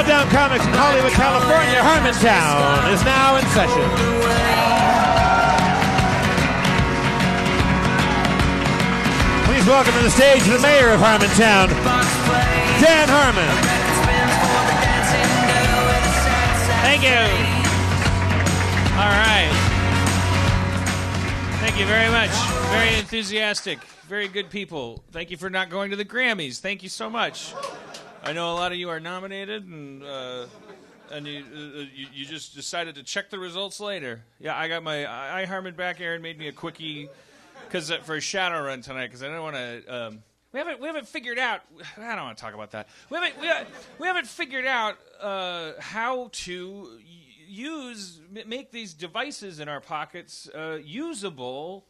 Down Comics in Hollywood, California, Harmontown is now in session. Please welcome to the stage the mayor of Harmontown, Dan Harmon. Thank you. All right. Thank you very much. Very enthusiastic. Very good people. Thank you for not going to the Grammys. Thank you so much. I know a lot of you are nominated, and you just decided to check the results later. Yeah, I got my Harmon back. Aaron made me a quickie because for a shadow run tonight because I don't want to. We haven't figured out. I don't want to talk about that. We haven't figured out how to make these devices in our pockets usable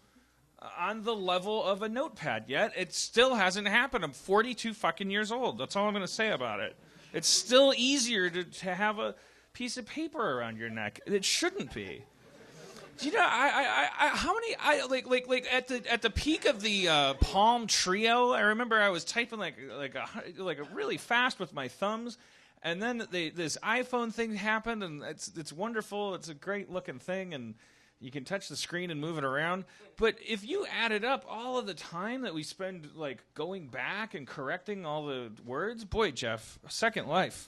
on the level of a notepad yet. It still hasn't happened. I'm 42 fucking years old. That's all I'm going to say about it. It's still easier to have a piece of paper around your neck. It shouldn't be. Do you know at the peak of the Palm Trio? I remember I was typing like really fast with my thumbs, and then this iPhone thing happened, and it's wonderful. It's a great looking thing, and you can touch the screen and move it around. But if you added up all of the time that we spend like going back and correcting all the words, boy, Jeff, Second Life.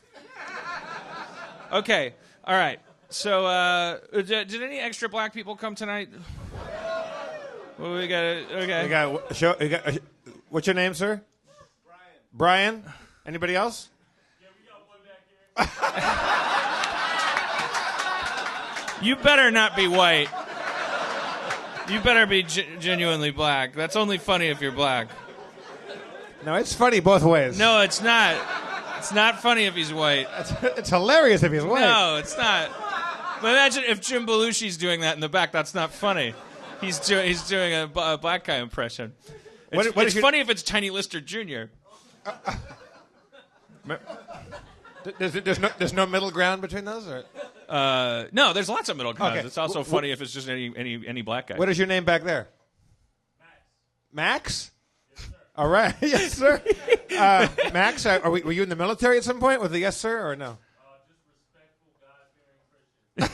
Okay, all right. So, did any extra black people come tonight? Well, we got okay. What's your name, sir? Brian. Anybody else? Yeah, we got one back here. You better not be white. You better be genuinely black. That's only funny if you're black. No, it's funny both ways. No, it's not. It's not funny if he's white. It's hilarious if he's white. No, it's not. But imagine if Jim Belushi's doing that in the back. That's not funny. He's doing a black guy impression. It's funny if it's Tiny Lister Jr. There's no middle ground between those, or? No, there's lots of middle grounds. Okay. It's also funny if it's just any black guy. What is your name back there? Max. Max? Yes, sir. All right. Yes, sir. Max, were you in the military at some point with a yes, sir, or no? Just respectful, God-fearing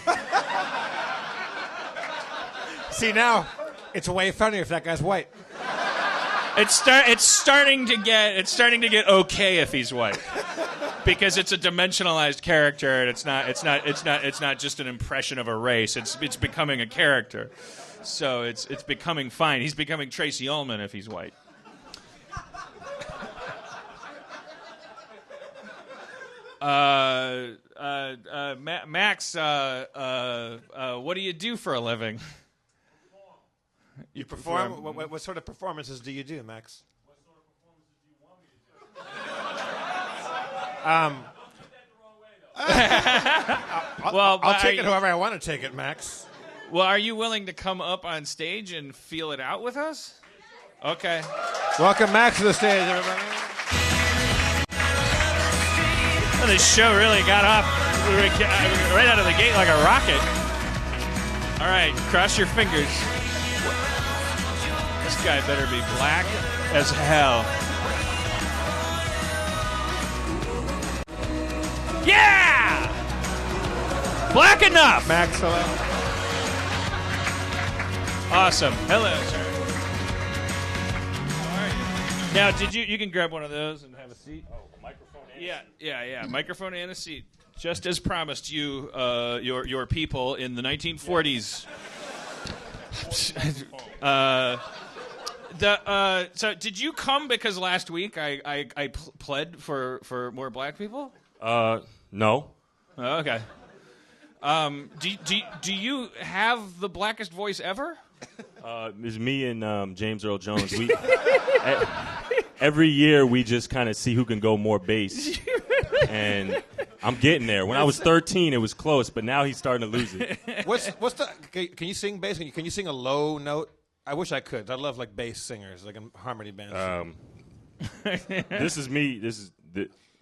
Christian. See, now it's way funnier if that guy's white. It's starting to get okay if he's white. Because it's a dimensionalized character, and it's not just an impression of a race. It's becoming a character, so it's becoming fine. He's becoming Tracy Ullman if he's white. Max, what do you do for a living? You perform. What sort of performances do you do, Max? What sort of performances do you want me to do? I'll take it however I want to take it, Max. Well, are you willing to come up on stage and feel it out with us? Okay. Welcome Max to the stage, everybody. Well, this show really got off right out of the gate like a rocket. All right, cross your fingers. This guy better be black as hell. Yeah! Black enough! Max, hello. Awesome. Hello, sir. How are you? Now, you can grab one of those and have a seat. Oh, microphone and Yeah. Microphone and a seat. Just as promised you, your people in the 1940s. So did you come because last week I pled for more black people? No. Oh, okay. Do you have the blackest voice ever? It's me and James Earl Jones. Every year we just kind of see who can go more bass. And I'm getting there. When I was 13, it was close, but now he's starting to lose it. Can you sing bass? Can you sing a low note? I wish I could. I love like bass singers, like in harmony bands. This is me.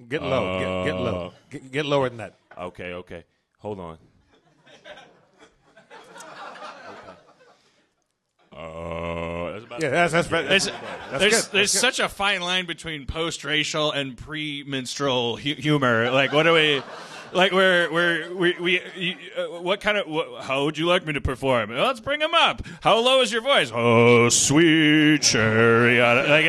Get low. Get low. Get lower than that. Okay. Hold on. Okay. That's about that's There's such a fine line between post-racial and pre-menstrual humor. Like, what do we... Like what kind of? How would you like me to perform? Well, let's bring him up. How low is your voice? Oh, sweet cherry. Like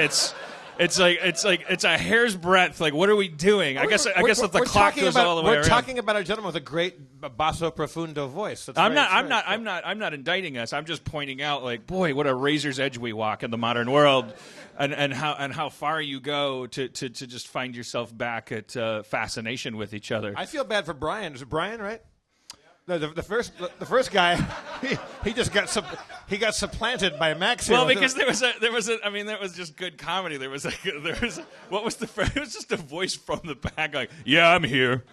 it's a hair's breadth. Like, what are we doing? I guess if the clock goes all the way around. We're talking about a gentleman with a great basso profundo voice. I'm not indicting us. I'm just pointing out, like, boy, what a razor's edge we walk in the modern world. And how far you go to just find yourself back at fascination with each other. I feel bad for Brian. Is it Brian, right? No, the first guy, he just got supplanted by Max. Well, because there was I mean, that was just good comedy. What was the it was just a voice from the back like, yeah, I'm here.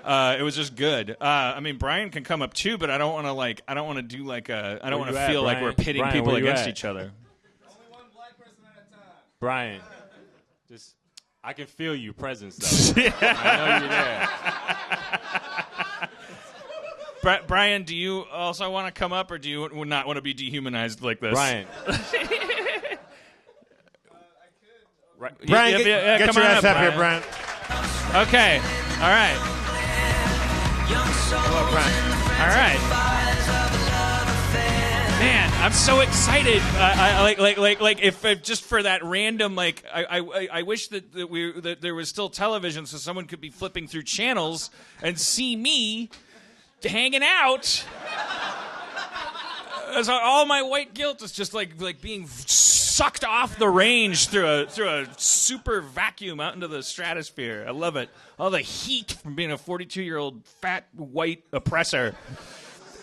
It was just good. I mean, Brian can come up too, but I don't want to do like I don't want to feel like we're pitting people against each other. Brian, I can feel your presence, though. I know you're there. Brian, do you also want to come up, or do you not want to be dehumanized like this? Brian. Brian, get your ass up here, Brian. Okay. All right. Hello, Brian. All right. Man, I'm so excited. Like if just for that random, like, I wish that there was still television so someone could be flipping through channels and see me hanging out. So all my white guilt is just like being sucked off the range through a super vacuum out into the stratosphere. I love it. All the heat from being a 42-year-old fat white oppressor.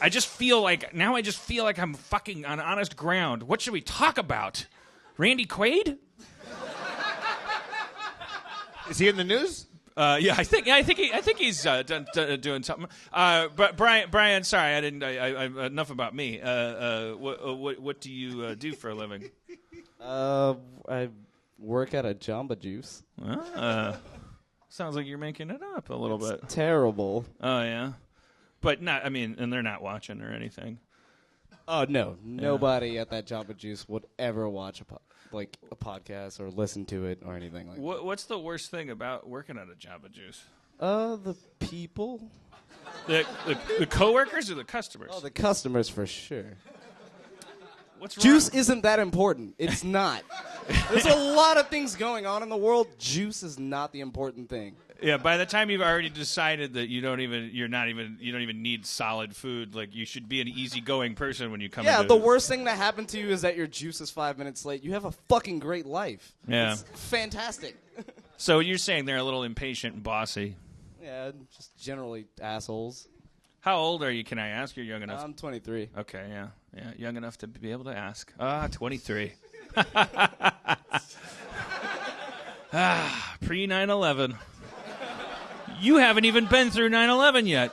I just feel like I'm fucking on honest ground. What should we talk about? Randy Quaid? Is he in the news? Yeah, I think he's doing something. But Brian, sorry, I didn't. Enough about me. What do you do for a living? I work at a Jamba Juice. Sounds like you're making it up a little bit. Terrible. Oh yeah. But not, I mean, and they're not watching or anything. Oh, no. Nobody at that Jamba Juice would ever watch a podcast or listen to it or anything like that. What's the worst thing about working at a Jamba Juice? The people. The coworkers or the customers? Oh, the customers for sure. What's wrong? Juice isn't that important. It's not. There's a lot of things going on in the world. Juice is not the important thing. Yeah, by the time you've already decided that you don't even need solid food, like, you should be an easygoing person when you come. Yeah, the worst thing that happened to you is that your juice is 5 minutes late. You have a fucking great life. Yeah, it's fantastic. So you're saying they're a little impatient and bossy? Yeah, just generally assholes. How old are you? Can I ask? You're young enough. I'm 23. Okay, yeah, young enough to be able to ask. 23. Pre 9/11. You haven't even been through 9/11 yet.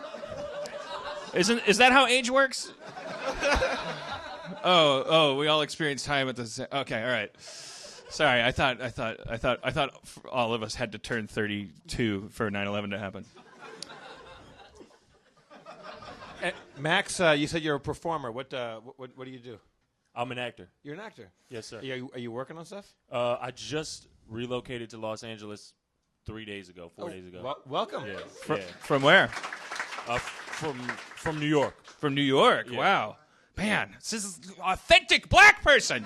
Is that how age works? Oh, we all experience time at the same. Okay, all right. Sorry, I thought all of us had to turn 32 for 9/11 to happen. Max, you said you're a performer. What do you do? I'm an actor. You're an actor. Yes, sir. Are you working on stuff? I just relocated to Los Angeles 4 days ago. Welcome. Yeah. From where? From New York. From New York. Yeah. Wow, man, this is authentic black person.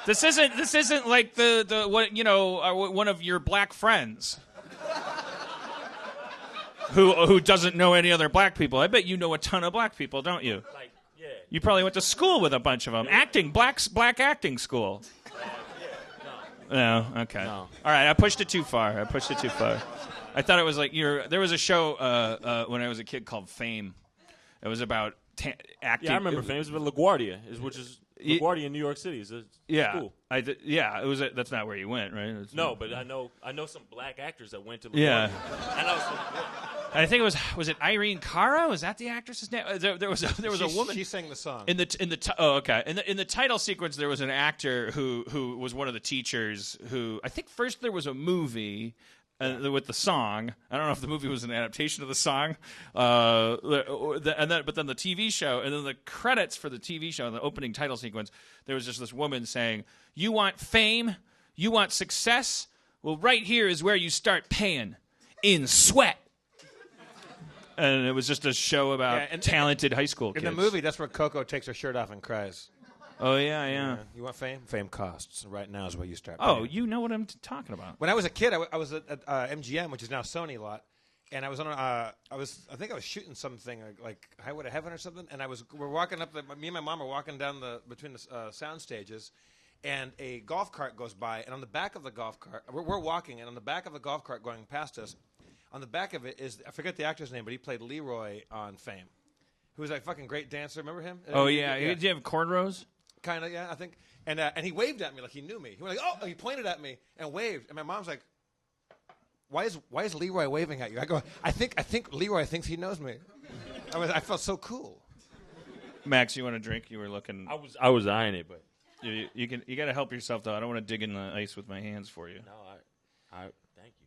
This isn't like the what one of your black friends who doesn't know any other black people. I bet you know a ton of black people, don't you? Yeah. You probably went to school with a bunch of them. Black acting school. No, okay. No. All right, I pushed it too far. I thought it was like there was a show when I was a kid called Fame. It was about acting. Yeah, I remember Fame. It was with LaGuardia, which is LaGuardia in New York City. It's yeah, cool. It was. That's not where you went, right? No, but I know some black actors that went to LaGuardia. Yeah. I know some. I think it was it Irene Cara? Was that the actress's name? There was a woman. She sang the song. In the title sequence, there was an actor who was one of the teachers. Who I think first there was a movie, with the song. I don't know if the movie was an adaptation of the song, but then the TV show, and then the credits for the TV show, the opening title sequence, there was just this woman saying, "You want fame? You want success? Well, right here is where you start paying, in sweat." And it was just a show about talented high school kids. In the movie, that's where Coco takes her shirt off and cries. Oh, yeah. You want fame? Fame costs. Right now is where you start paying. Oh, you know what I'm talking about. When I was a kid, I was at MGM, which is now Sony lot, and I was on. I think I was shooting something like Highway to Heaven or something, and we're walking up. Me and my mom are walking down between the sound stages, and a golf cart goes by, and on the back of the golf cart, we're walking, and on the back of the golf cart going past us, on the back of it is, I forget the actor's name, but he played Leroy on Fame, who was a fucking great dancer. Remember him? Oh yeah, did you have cornrows? Kind of, yeah, I think. And he waved at me like he knew me. He went like, "Oh!" He pointed at me and waved. And my mom's like, "Why is Leroy waving at you?" I go, "I think Leroy thinks he knows me." I felt so cool. Max, you want a drink? You were looking. I was eyeing it, but you got to help yourself though. I don't want to dig in the ice with my hands for you. no, I thank you.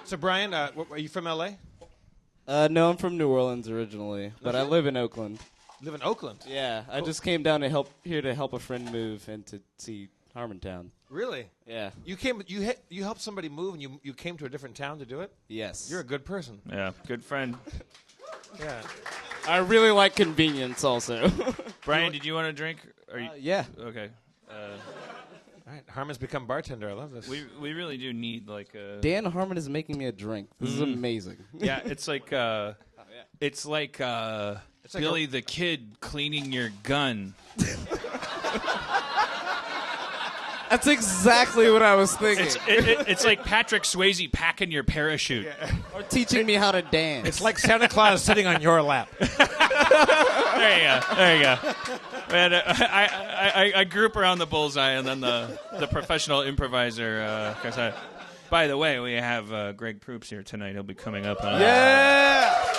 So Brian, are you from LA? No, I'm from New Orleans originally, but I live in Oakland. Live in Oakland. Yeah, I just came down to help a friend move and to see Harmontown. Really? Yeah. You helped somebody move, and you came to a different town to do it? Yes. You're a good person. Yeah, good friend. Yeah. I really like convenience also. Brian, did you want a drink? Yeah. Okay. All right, Harmon's become bartender. I love this. We really do need like a. Dan Harmon is making me a drink. This is amazing. Yeah, it's like it's like Billy the Kid cleaning your gun. That's exactly what I was thinking. It's like Patrick Swayze packing your parachute. Yeah. Or teaching me how to dance. It's like Santa Claus sitting on your lap. There you go. Man, I grew up around the bullseye, and then the professional improviser. By the way, we have Greg Proops here tonight. He'll be coming up. Yeah.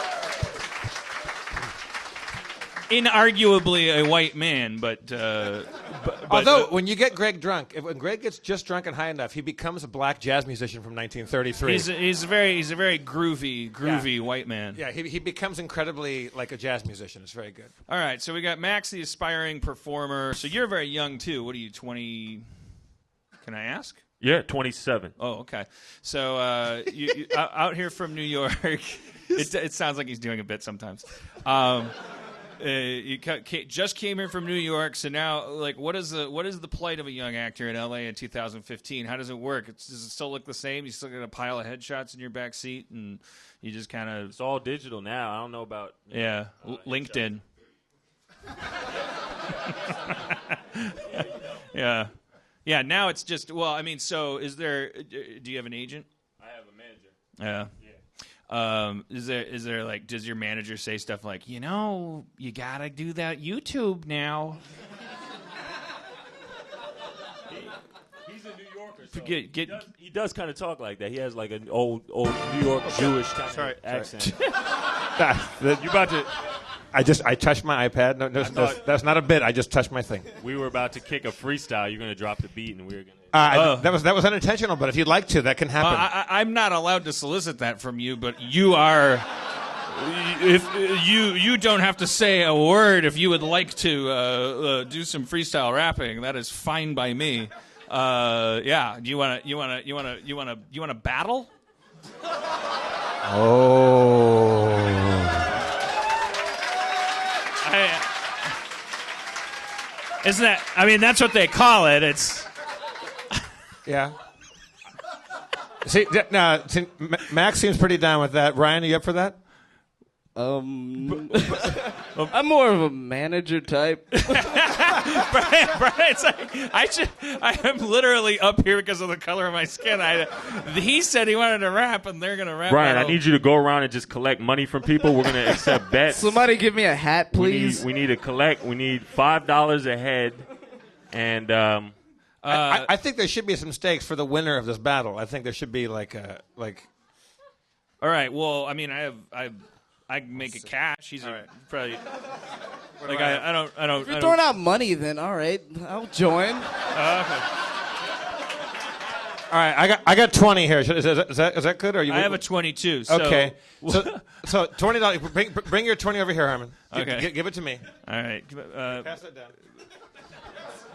Inarguably a white man, but although when you get Greg drunk, when Greg gets just drunk and high enough, he becomes a black jazz musician from 1933. He's a very groovy white man. Yeah, he becomes incredibly like a jazz musician. It's very good. All right, so we got Max, the aspiring performer. So you're very young too. What are you, 20? Can I ask? Yeah, 27. Oh, okay. So you out here from New York. It sounds like he's doing a bit sometimes. You just came here from New York, so now, like, what is the plight of a young actor in LA in 2015? How does it work? Does it still look the same? You still got a pile of headshots in your back seat, and you just kind of... It's all digital now. I don't know about... LinkedIn. Yeah, now it's just... Well, I mean, so is there... Do you have an agent? I have a manager. Yeah. Is there like, does your manager say stuff like, you gotta do that YouTube now? He's a New Yorker. So he does kind of talk like that. He has like an old New York Jewish kind of accent. You about to? I touched my iPad. No, that's not a bit. I just touched my thing. We were about to kick a freestyle. You're gonna drop the beat, and we were gonna. That was unintentional, but if you'd like to, that can happen. I'm not allowed to solicit that from you, but you are. If you don't have to say a word if you would like to do some freestyle rapping, that is fine by me. Yeah. Do you want to battle? Oh. Isn't that? I mean, that's what they call it. It's. Yeah. See, Max seems pretty down with that. Ryan, are you up for that? I'm more of a manager type. Brian's like, I'm literally up here because of the color of my skin. He said he wanted to rap, and they're gonna rap. Brian, I need you to go around and just collect money from people. We're gonna accept bets. Somebody give me a hat, please. We need to collect. We need $5 a head, and I think there should be some stakes for the winner of this battle. I think there should be like. All right. Well, I mean, I can make it cash. He's probably like I don't. If you're throwing out money, then all right, I'll join. All right, I got 20 here. Is that good? Or I have a 22. So okay. So $20. Bring your 20 over here, Harmon. Okay. Give it to me. All right. Pass that down.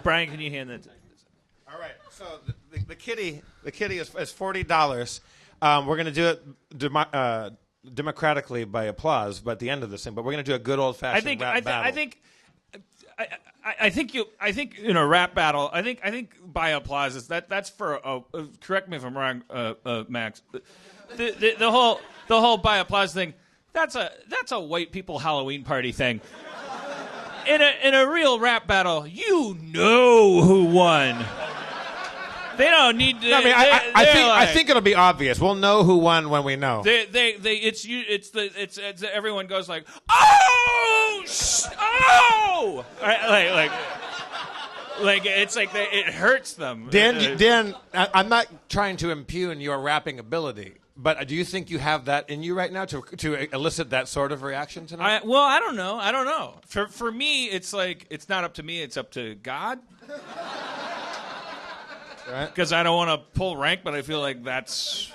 Brian, can you hand that? All right. So the kitty is $40. We're going to do it democratically by applause, but at the end of this thing. But we're going to do a good old fashioned rap battle. I think in a rap battle, I think by applause is that's for correct me if I'm wrong, Max. The whole by applause thing, that's a white people Halloween party thing. In a real rap battle, you know who won. They don't need to. I think it'll be obvious. We'll know who won when we know. Everyone goes like, oh, oh, like it's like it hurts them. Dan, I'm not trying to impugn your rapping ability, but do you think you have that in you right now to elicit that sort of reaction tonight? I don't know. For me, it's like it's not up to me. It's up to God. Because I don't want to pull rank, but I feel like that's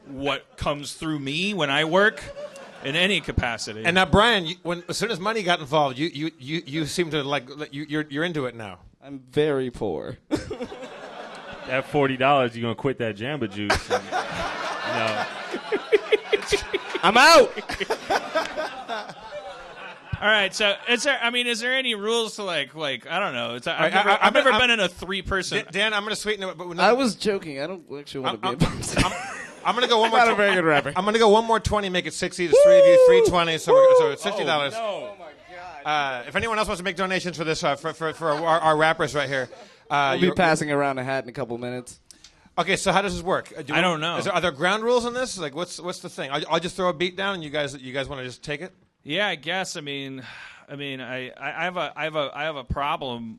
what comes through me when I work in any capacity. And now, Brian, as soon as money got involved, you seem to you're into it now. I'm very poor. That $40, you're gonna quit that Jamba Juice. I'm out. All right, so is there any rules to like I don't know? I've never been in a 3-person. Dan, I'm going to sweeten it. But I was joking. I don't actually want to be. I'm going to go one more. I'm not a very good rapper. I'm going to go one more 20, make it 60. There's 3 of you, 320. So it's $50. Oh my God! If anyone else wants to make donations for this, for our rappers right here, we'll be passing around a hat in a couple minutes. Okay, so how does this work? I don't know. Are there ground rules in this? Like, what's the thing? I'll just throw a beat down, and you guys want to just take it? Yeah, I guess. I have a problem.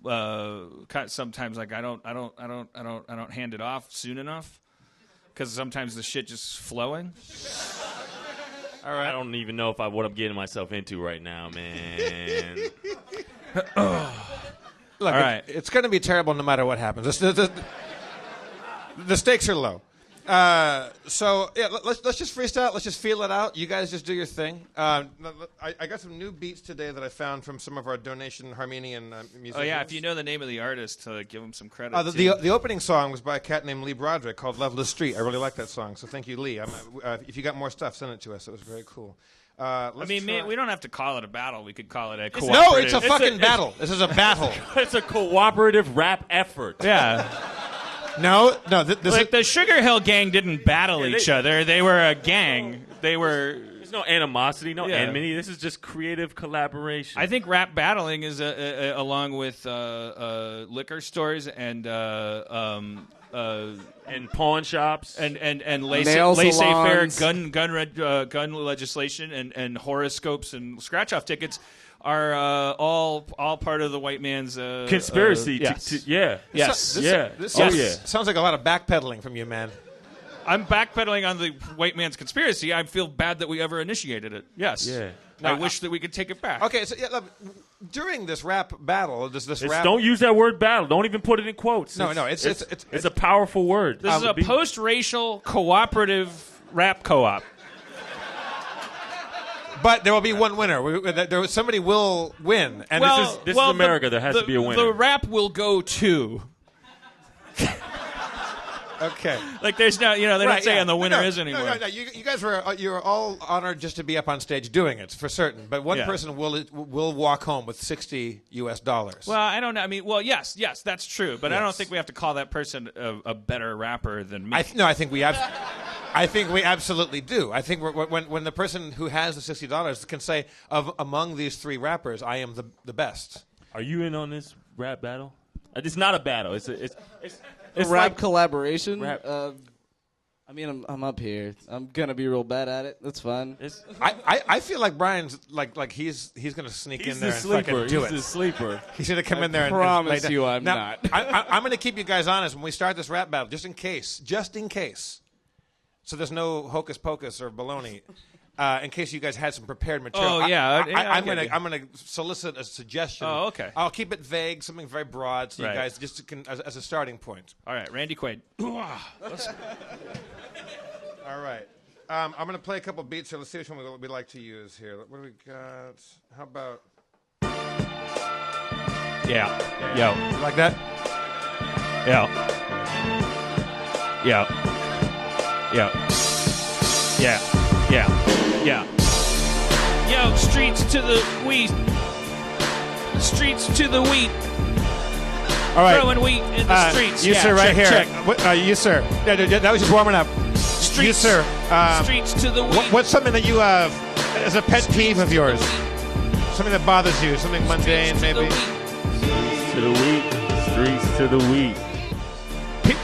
Sometimes, like I don't hand it off soon enough because sometimes the shit just flowing. All right. I don't even know what I'm getting myself into right now, man. Look, all right. It's going to be terrible no matter what happens. The stakes are low. So yeah, let's just freestyle. Let's just feel it out. You guys just do your thing. I got some new beats today that I found from some of our donation Harmonian musicians. Oh yeah, if you know the name of the artist, give him some credit. The opening song was by a cat named Lee Broderick called "Loveless Street." I really like that song, so thank you, Lee. If you got more stuff, send it to us. It was very cool. We don't have to call it a battle. We could call it a cooperative. No, it's a fucking battle. This is a battle. It's a cooperative rap effort. Yeah. No. The Sugar Hill Gang didn't battle each other. They were a gang. There's no animosity, no enmity. This is just creative collaboration. I think rap battling is along with liquor stores and pawn shops and laissez-faire gun legislation and horoscopes and scratch-off tickets are all part of the white man's conspiracy. Yes. Sounds like a lot of backpedaling from you, man. I'm backpedaling on the white man's conspiracy. I feel bad that we ever initiated it. Yes. Yeah. I wish that we could take it back. Okay, so look, during this rap battle, don't use that word battle. Don't even put it in quotes. No, it's a powerful word. This is a post-racial cooperative rap co-op. But there will be one winner. Somebody will win, and this is America. There has to be a winner. The rap will go to. Okay. Like there's no, they don't say the winner is anymore. No. You guys you're all honored just to be up on stage doing it for certain. But one person will walk home with $60. Well, I don't know. Yes, that's true. But I don't think we have to call that person a better rapper than me. I think we absolutely do. I think when the person who has the $60 can say, among these 3 rappers, I am the best. Are you in on this rap battle? It's not a battle. It's rap collaboration. I'm up here. I'm gonna be real bad at it. That's fine. I feel like Brian's like he's gonna sneak in there and fucking do it. He's the sleeper. He's gonna come in there and promise you I'm not. I'm gonna keep you guys honest when we start this rap battle, just in case. So there's no hocus pocus or baloney. in case you guys had some prepared material. Oh, yeah. I'm gonna solicit a suggestion. Oh, okay. I'll keep it vague, something very broad, so Right. you guys just can, as a starting point. All right, Randy Quaid. All right. I'm going to play a couple beats here. Let's see which one we like to use here. What do we got? How about... Yeah. Yo. You like that? Yo. Yo. Yo. Yeah. Yeah. Yeah. Yo, streets to the wheat. Streets to the wheat. All right. Throwing wheat in the streets. You, yeah, sir, right check, here. Check. You, sir. That was just warming up. Streets, you, sir. Streets to the wheat. What's something that you have as a pet peeve of yours? Something that bothers you? Something mundane, maybe? To the wheat, streets to the wheat.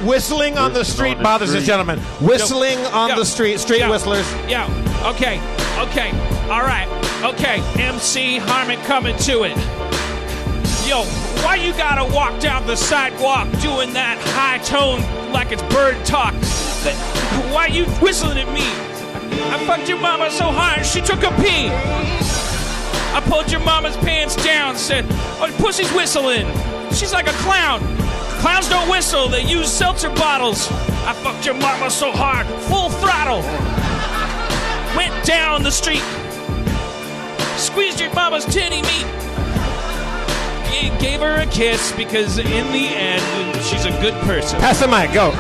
Whistling on the street bothers us, gentlemen. Whistling on the street whistlers. Yeah, okay, all right, okay. MC Harmon coming to it. Yo, why you gotta walk down the sidewalk doing that high tone like it's bird talk? Why you whistling at me? I fucked your mama so hard she took a pee. I pulled your mama's pants down, said, oh, pussy's whistling. She's like a clown. Clowns don't whistle, they use seltzer bottles. I fucked your mama so hard, full throttle. Went down the street, squeezed your mama's titty meat. Gave her a kiss because in the end, she's a good person. Pass the mic, go.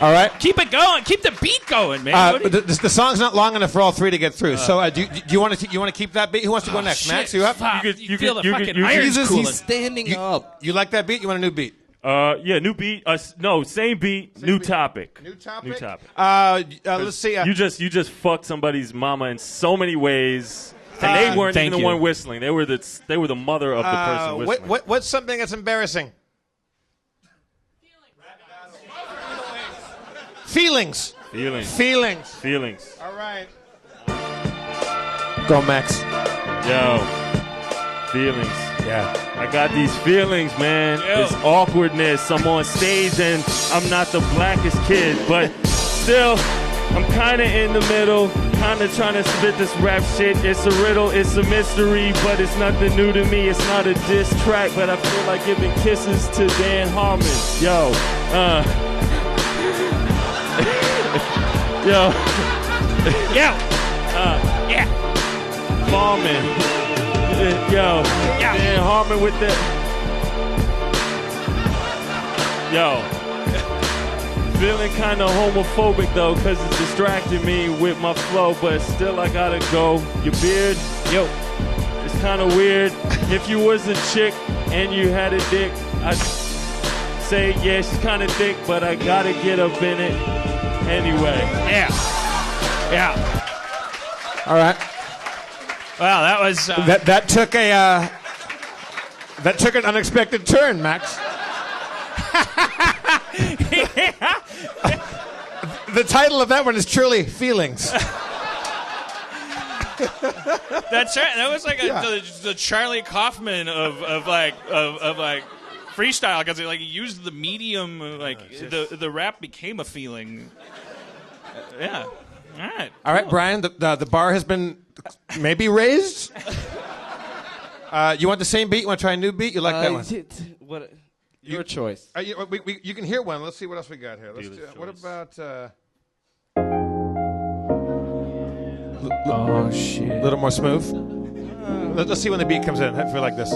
All right. Keep it going. Keep the beat going, man. The song's not long enough for all three to get through. So do you want to keep that beat? Who wants to go next? Shit. Max, you up? You feel the fucking irons cooling. He's standing up. You like that beat? You want a new beat? Yeah, new beat. No, same beat, new topic. New topic. New topic. Let's see. You just fucked somebody's mama in so many ways, and they weren't even the one whistling. They were the mother of the person whistling. What's something that's embarrassing? Feelings. Feelings. All right. Go, Max. Yo, feelings. Yeah. I got these feelings, man. Yo. This awkwardness. I'm on stage and I'm not the blackest kid, but still, I'm kind of in the middle, kind of trying to spit this rap shit. It's a riddle, it's a mystery, but it's nothing new to me. It's not a diss track, but I feel like giving kisses to Dan Harmon. Yo, yo, Yeah. Farming. Yo, Yeah. Dan Harmon with the. Yo. Feeling kind of homophobic though, cause it's distracting me with my flow, but still I gotta go. Your beard, yo, it's kind of weird. If you was a chick and you had a dick, I'd say yeah, she's kind of thick, but I gotta get up in it anyway. Yeah. All right. Well, that was That took an unexpected turn, Max. The title of that one is truly Feelings. That's right. That was like the Charlie Kaufman of freestyle, because like he used the medium, the rap became a feeling. Yeah. All right. All right, Brian. The bar has been maybe raised. You want the same beat? You want to try a new beat? You like that one? What? Your choice. You can hear one. Let's see what else we got here. What about? Oh shit. A little more smooth. Let's see when the beat comes in. I feel like this.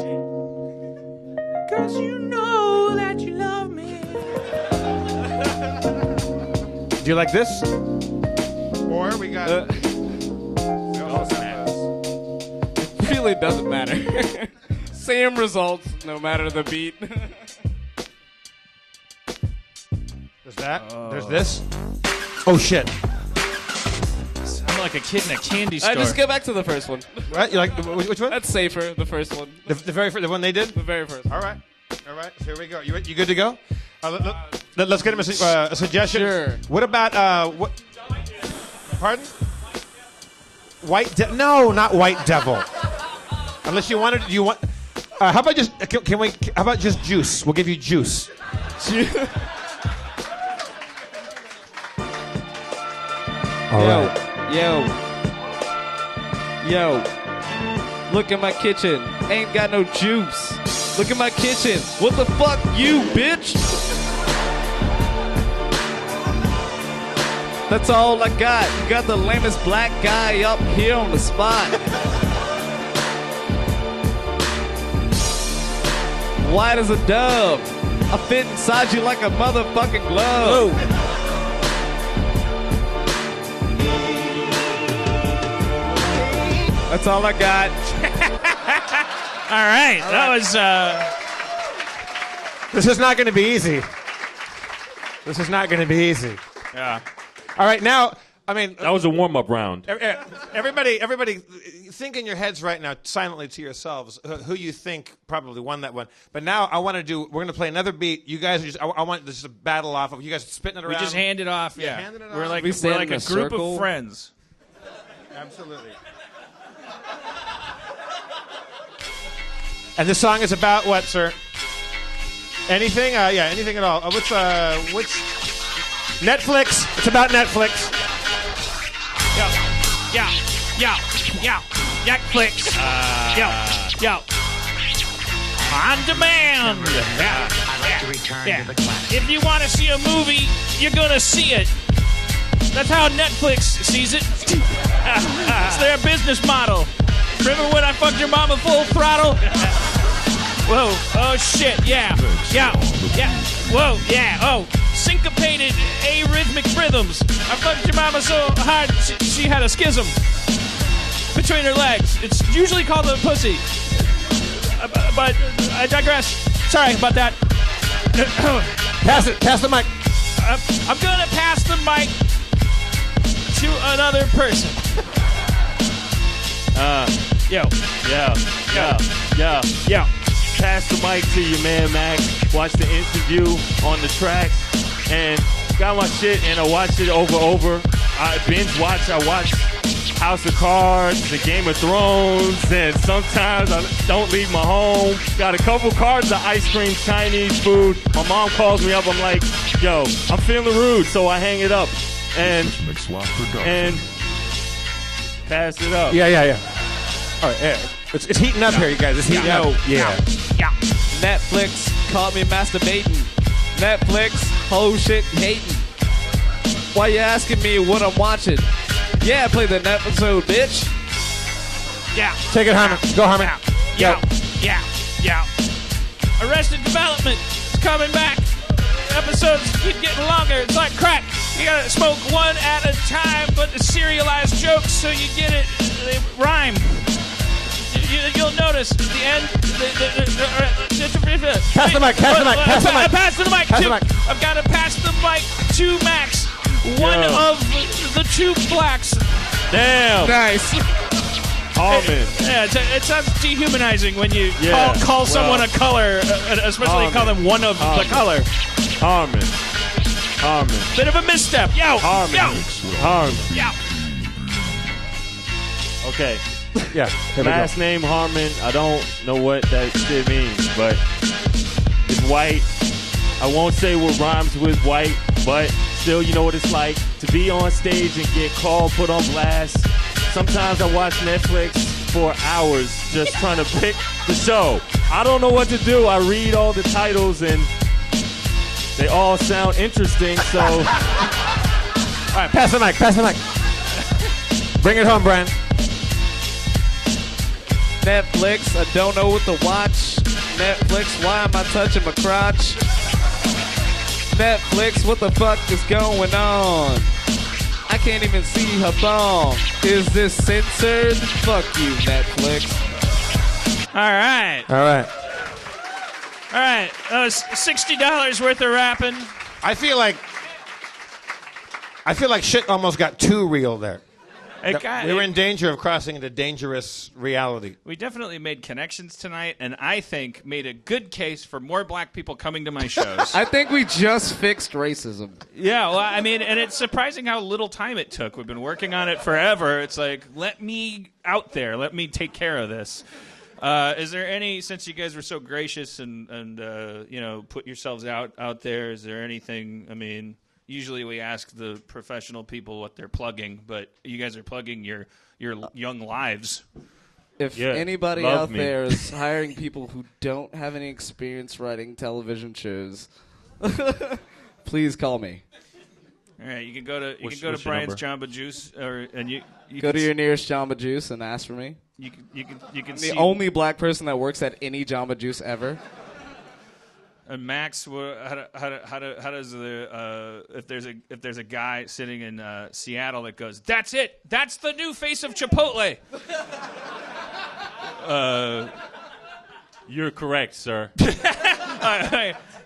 'Cause you know that you love me. Do you like this? Or we got. Really doesn't matter. Same results, no matter the beat. There's that. There's this. Oh shit! I'm like a kid in a candy store. Just go back to the first one. Right? You like which one? That's safer. The first one. The very first, the one they did. The very first. All right. So here we go. You good to go? Let's get him a suggestion. Sure. What about what? Pardon? White Devil? No, not White Devil. Unless you wanted. Do you want? How about just? Can we? How about just Juice? We'll give you Juice. Yo. Look at my kitchen. Ain't got no juice. Look at my kitchen. What the fuck, you bitch? That's all I got. You got the lamest black guy up here on the spot. White as a dove. I fit inside you like a motherfucking glove. Whoa. That's all I got. All right. That was... This is not going to be easy. This is not going to be easy. Yeah. All right, now, I mean... That was a warm-up round. Everybody, think in your heads right now, silently to yourselves, who you think probably won that one. But now I want to we're going to play another beat. You guys are just, I want this to battle off of, you guys spitting it around. We just hand it off, yeah. Handing it we're off. like We stand in a a group circle. of friends. Absolutely. And this song is about what, sir? Anything? Yeah, anything at all. What's Netflix? It's about Netflix. Yo. Netflix. Yo. On demand. Yeah. If you want to see a movie, you're going to see it. That's how Netflix sees it. It's their business model. Remember when I fucked your mama full throttle? Whoa. Oh, shit. Yeah. Whoa. Yeah. Oh. Syncopated arrhythmic rhythms. I fucked your mama so hard she had a schism between her legs. It's usually called a pussy. But I digress. Sorry about that. Pass the mic. I'm going to pass the mic to another person. Yo. Pass the mic to your man, Mac. Watch the interview on the tracks. And got my shit, and I watch it over. I binge watch. I watch House of Cards, the Game of Thrones, and sometimes I don't leave my home. Got a couple cards of ice cream, Chinese food. My mom calls me up. I'm like, yo, I'm feeling rude, so I hang it up. And pass it up. Yeah. All right, yeah. It's heating up here, you guys. It's heating up. Yeah. Netflix caught me masturbating. Netflix, whole shit hating. Why you asking me what I'm watching? Yeah, I played the episode, bitch. Yeah. Take it, Harmon. Go, Harmon. Yeah. Arrested Development is coming back. Episodes keep getting longer. It's like crack. You gotta smoke one at a time, but the serialized jokes so you get it. They rhyme. You'll notice at the end. Pass the mic. Pass the mic. I've got to pass the mic to Max. One of the two blacks. Damn. Nice. Harmon. It sounds dehumanizing when you call someone a color, especially call them one of the color. Harmon. Bit of a misstep. Yo. Harmon. Okay. Yeah. Last name Harmon. I don't know what that shit means, but it's white. I won't say what rhymes with white, but still, you know what it's like to be on stage and get called, put on blast. Sometimes I watch Netflix for hours just trying to pick the show. I don't know what to do. I read all the titles and they all sound interesting, so... All right, pass the mic. Bring it home, Brian. Netflix, I don't know what to watch. Netflix, why am I touching my crotch? Netflix, what the fuck is going on? I can't even see her thong. Is this censored? Fuck you, Netflix. All right. That was $60 worth of rapping. I feel like shit almost got too real there. We were in danger of crossing into dangerous reality. We definitely made connections tonight, and I think made a good case for more black people coming to my shows. I think we just fixed racism. Yeah, well, I mean, and it's surprising how little time it took. We've been working on it forever. It's like, let me out there. Let me take care of this. Is there any, since you guys were so gracious and put yourselves out there, is there anything, I mean, usually we ask the professional people what they're plugging, but you guys are plugging your young lives. If anybody out there is hiring people who don't have any experience writing television shows, please call me. All right, you can go to Brian's Jamba Juice, and you go to your nearest Jamba Juice and ask for me. You can I'm see the only black person that works at any Jamba Juice ever. And Max, how does if there's a guy sitting in Seattle that goes, that's it, that's the new face of Chipotle. You're correct, sir.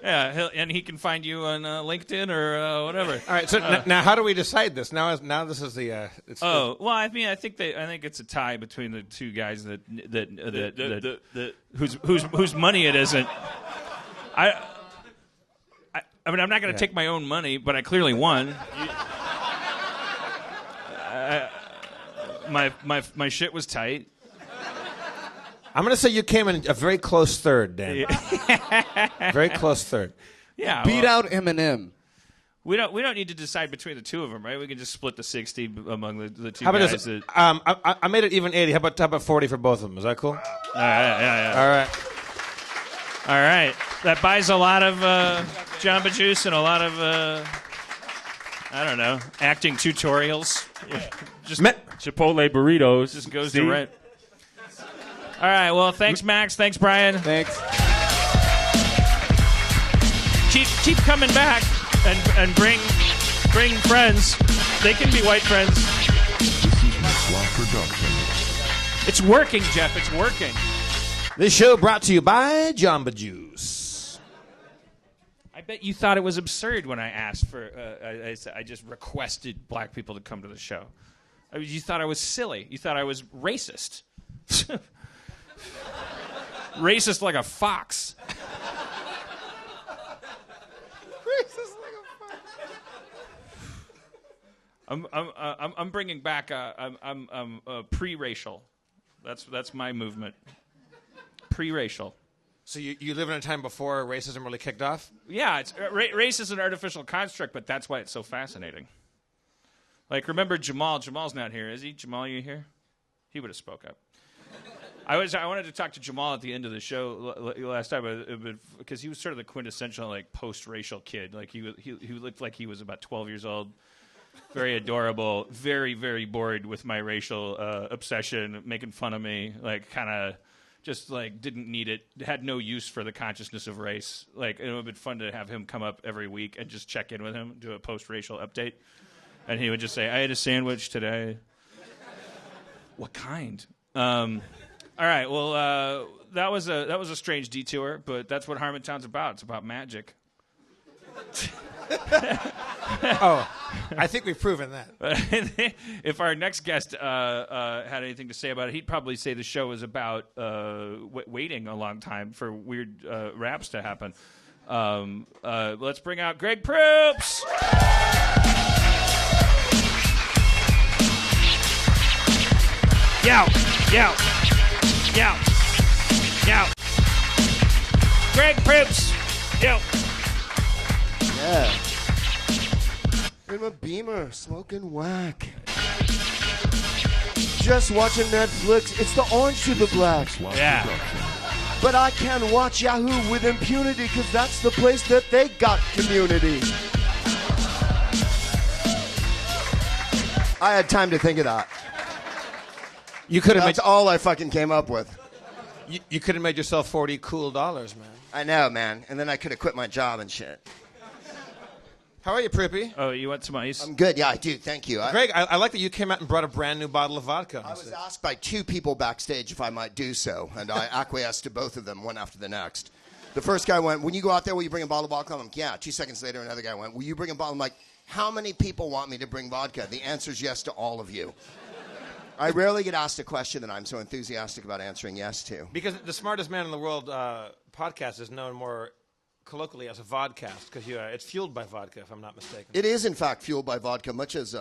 Yeah, and he can find you on LinkedIn or whatever. All right. So now, how do we decide this? Now this is the. Well, I mean, I think it's a tie between the two guys whose money it isn't. I mean, I'm not going to take my own money, but I clearly won. My shit was tight. I'm going to say you came in a very close third, Dan. Very close third. Yeah. Beat out Eminem. We don't need to decide between the two of them, right? We can just split the 60 among the two How about guys. this? I made it even 80. How about 40 for both of them? Is that cool? Yeah. All right. That buys a lot of Jamba Juice and a lot of I don't know, acting tutorials. Just Chipotle burritos. Just goes to rent. All right. Well, thanks, Max. Thanks, Brian. Thanks. Keep coming back and bring friends. They can be white friends. This is Maxwell Production. It's working, Jeff. It's working. This show brought to you by Jamba Juice. I bet you thought it was absurd when I asked for. I just requested black people to come to the show. You thought I was silly. You thought I was racist. Racist like a fox. Racist like a fox. I'm bringing back. I'm pre-racial. That's my movement. Pre-racial. So you live in a time before racism really kicked off? Yeah, it's race is an artificial construct, but that's why it's so fascinating. Like, remember Jamal? Jamal's not here, is he? Jamal, you here? He would have spoke up. I wanted to talk to Jamal at the end of the show last time, because he was sort of the quintessential like post-racial kid. Like he looked like he was about 12 years old, very adorable, very very bored with my racial obsession, making fun of me, like kind of just like didn't need it, had no use for the consciousness of race. Like it would have been fun to have him come up every week and just check in with him, do a post-racial update, and he would just say, "I had a sandwich today." What kind? All right, well, that was a strange detour, but that's what Harmontown's about. It's about magic. Oh, I think we've proven that. If our next guest had anything to say about it, he'd probably say the show is about waiting a long time for weird raps to happen. Let's bring out Greg Proops. Yow. Greg Proops. Yo. Yeah. In my Beamer, smoking whack. Just watching Netflix. It's the orange to the black. Yeah. But I can watch Yahoo with impunity because that's the place that they got community. I had time to think of that. You could have That's all I fucking came up with. You could have made yourself $40 cool, man. I know, man. And then I could have quit my job and shit. How are you, Prippy? Oh, you want some ice? I'm good. Yeah, I do. Thank you. Greg, I like that you came out and brought a brand new bottle of vodka. I was asked by two people backstage if I might do so, and I acquiesced to both of them, one after the next. The first guy went, "When you go out there, will you bring a bottle of vodka?" I'm like, "Yeah." 2 seconds later, another guy went, "Will you bring a bottle?" I'm like, "How many people want me to bring vodka?" The answer is yes to all of you. I rarely get asked a question that I'm so enthusiastic about answering yes to. Because the smartest man in the world podcast is known more colloquially as a vodcast, because it's fueled by vodka, if I'm not mistaken. It is, in fact, fueled by vodka, much as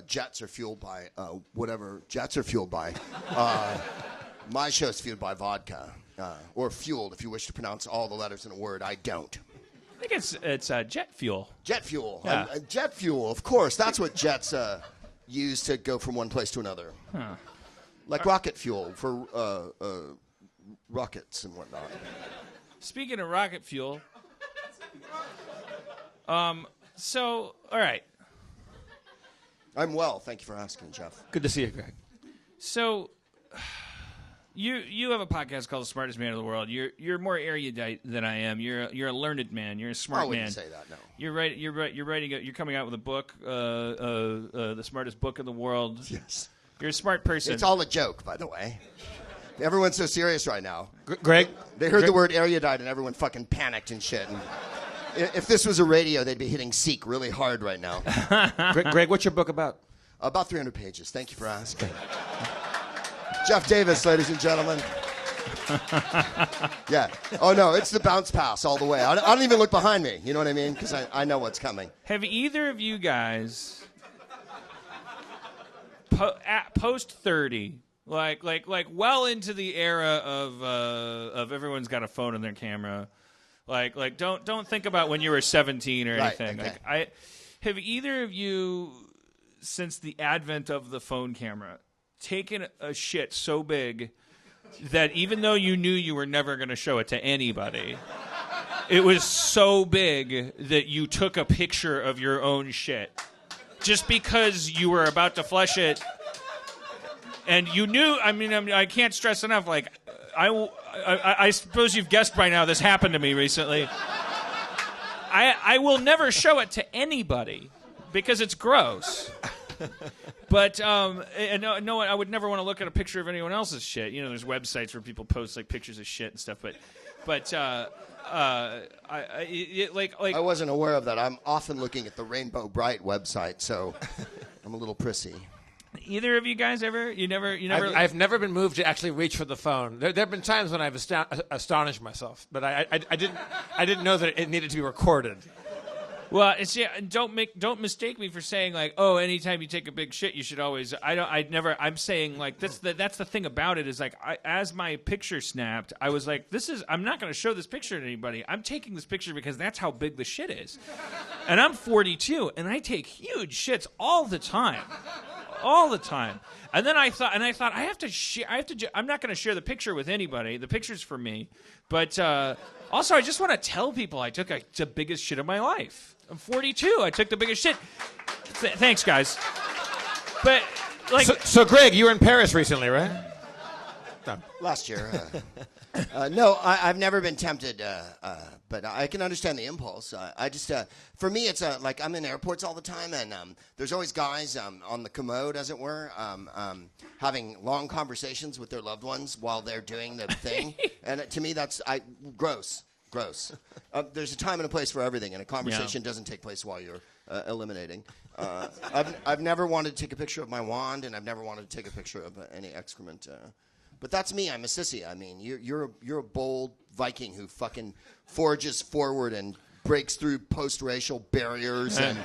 jets are fueled by whatever jets are fueled by. My show is fueled by vodka, or fueled, if you wish to pronounce all the letters in a word. I don't. I think it's jet fuel. Jet fuel. Yeah. Jet fuel, of course. That's what jets use to go from one place to another. Huh. Like rocket fuel for rockets and whatnot. Speaking of rocket fuel, so, all right. I'm well. Thank you for asking, Jeff. Good to see you, Greg. So, you have a podcast called The Smartest Man in the World. You're more erudite than I am. You're a learned man. You're a smart man. I wouldn't say that. No. You're right. You're writing. You're coming out with a book, the smartest book in the world. Yes. You're a smart person. It's all a joke, by the way. Everyone's so serious right now. Greg? They heard the word erudite and everyone fucking panicked and shit. And if this was a radio, they'd be hitting seek really hard right now. Greg, what's your book about? About 300 pages. Thank you for asking. Jeff Davis, ladies and gentlemen. Yeah. Oh, no, it's the bounce pass all the way. I don't even look behind me. You know what I mean? Because I know what's coming. Have either of you guys post 30, like well into the era of everyone's got a phone in their camera, like don't think about when you were 17 or anything. Okay. Like have either of you, since the advent of the phone camera, taken a shit so big that even though you knew you were never going to show it to anybody, it was so big that you took a picture of your own shit just because you were about to flush it, and you knew? I can't stress enough, like, I suppose you've guessed by now this happened to me recently. I will never show it to anybody because it's gross. But no, I would never want to look at a picture of anyone else's shit. You know, there's websites where people post like pictures of shit and stuff. But I wasn't aware of that. I'm often looking at the Rainbow Bright website, so I'm a little prissy. Either of you guys ever? You never. I've never been moved to actually reach for the phone. There have been times when I've astonished myself, but I didn't know that it needed to be recorded. Well, don't mistake me for saying like, oh, anytime you take a big shit, you should always. I'm saying like that's the thing about it is like as my picture snapped, I was like, I'm not going to show this picture to anybody. I'm taking this picture because that's how big the shit is, and I'm 42 and I take huge shits all the time. And then I thought I have to share. I'm not going to share the picture with anybody. The picture's for me, but also I just want to tell people I took the biggest shit of my life. I'm 42. I took the biggest shit. Thanks, guys. But like, so Greg, you were in Paris recently, right? No. Last year. No, I've never been tempted, but I can understand the impulse. I just, for me, it's like I'm in airports all the time, and there's always guys on the commode, as it were, having long conversations with their loved ones while they're doing the thing. And to me, that's gross. There's a time and a place for everything, and a conversation doesn't take place while you're eliminating. I've never wanted to take a picture of my wand, and I've never wanted to take a picture of any excrement. But that's me. I'm a sissy. I mean, you're a bold Viking who fucking forges forward and breaks through post-racial barriers and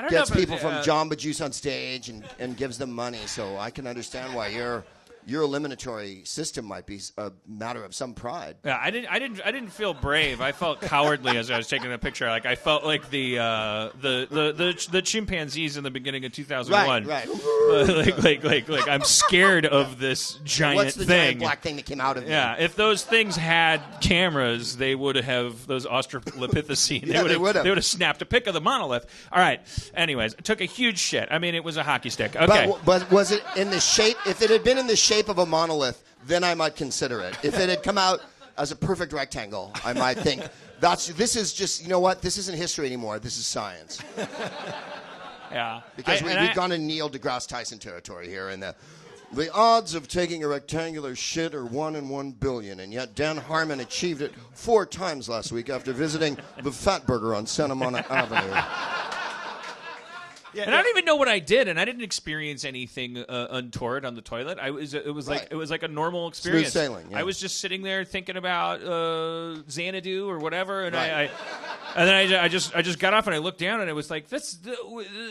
gets people from Jamba Juice on stage and gives them money. So I can understand why your eliminatory system might be a matter of some pride. Yeah, I didn't feel brave. I felt cowardly as I was taking the picture. Like I felt like the chimpanzees in the beginning of 2001. Right. Like I'm scared of this giant What's the thing. giant black thing that came out of me? Yeah, if those things had cameras, they would have those Australopithecine. They would have snapped a pic of the monolith. All right. Anyways, I took a huge shit. I mean, it was a hockey stick. Okay. But was it in the shape? If it had been in the shape of a monolith, then I might consider it. If it had come out as a perfect rectangle, I might think this is just, you know what? This isn't history anymore. This is science. Yeah. Because we've gone in Neil deGrasse Tyson territory here, and the odds of taking a rectangular shit are 1 in 1 billion, and yet Dan Harmon achieved it 4 times last week after visiting the Fat Burger on Santa Monica Avenue. And I don't even know what I did, and I didn't experience anything untoward on the toilet. It was like a normal experience. Smooth sailing. Yeah. I was just sitting there thinking about Xanadu or whatever, and Right. I just got off and I looked down and it was like that's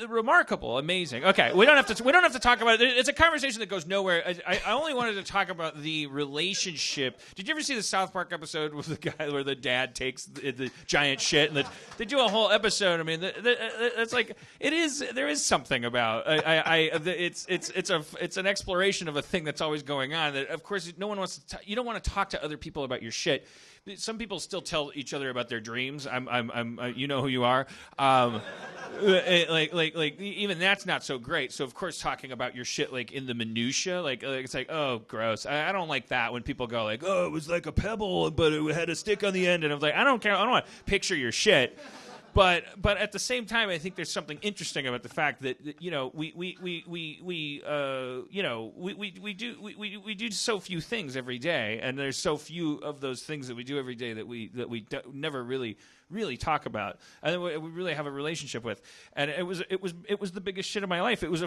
remarkable, amazing. Okay, we don't have to talk about it. It's a conversation that goes nowhere. I only wanted to talk about the relationship. Did you ever see the South Park episode with the guy where the dad takes the giant shit and they do a whole episode? I mean, it's like it is. There is something about it's an exploration of a thing that's always going on. That of course no one wants to. You don't want to talk to other people about your shit. Some people still tell each other about their dreams. You know who you are. Like even that's not so great. So of course talking about your shit like in the minutia, like it's like, oh gross. I don't like that when people go like, oh, it was like a pebble but it had a stick on the end, and I was like, I don't care. I don't want to picture your shit. But at the same time, I think there's something interesting about the fact that you know we do so few things every day, and there's so few of those things that we do every day that we never really talk about, and we really have a relationship with. And it was the biggest shit of my life. It was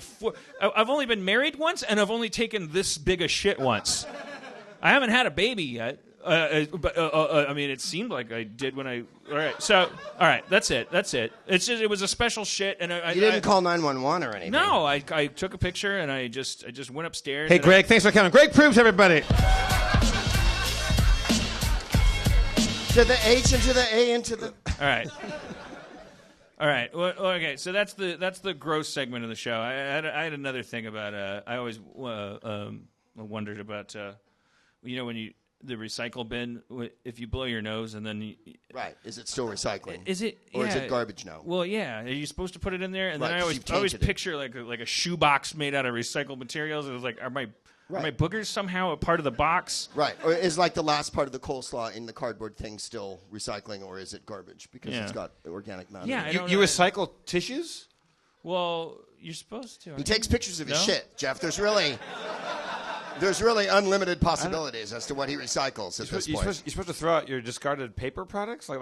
I've only been married once, and I've only taken this big a shit once. I haven't had a baby yet. I mean, it seemed like I did when I. All right, that's it. It's just it was a special shit, and you didn't call 911 or anything. No, I took a picture and I just went upstairs. Hey, Greg, thanks for coming. Greg Proops, everybody. To the H and to the A and to the. All right. Well, okay. So that's the gross segment of the show. I had another thing about. I always wondered about. When the recycle bin, if you blow your nose and then right, is it still recycling? Is it, or is it garbage now? Well, yeah. Are you supposed to put it in there? And right, then I always picture like a shoebox made out of recycled materials. It was like, are my boogers somehow a part of the box? Right. Or is like the last part of the coleslaw in the cardboard thing still recycling, or is it garbage because it's got organic matter? Yeah. You recycle tissues? Well, you're supposed to. He takes pictures of his shit, Jeff. There's really unlimited possibilities as to what he recycles at this point. You're supposed to throw out your discarded paper products, blow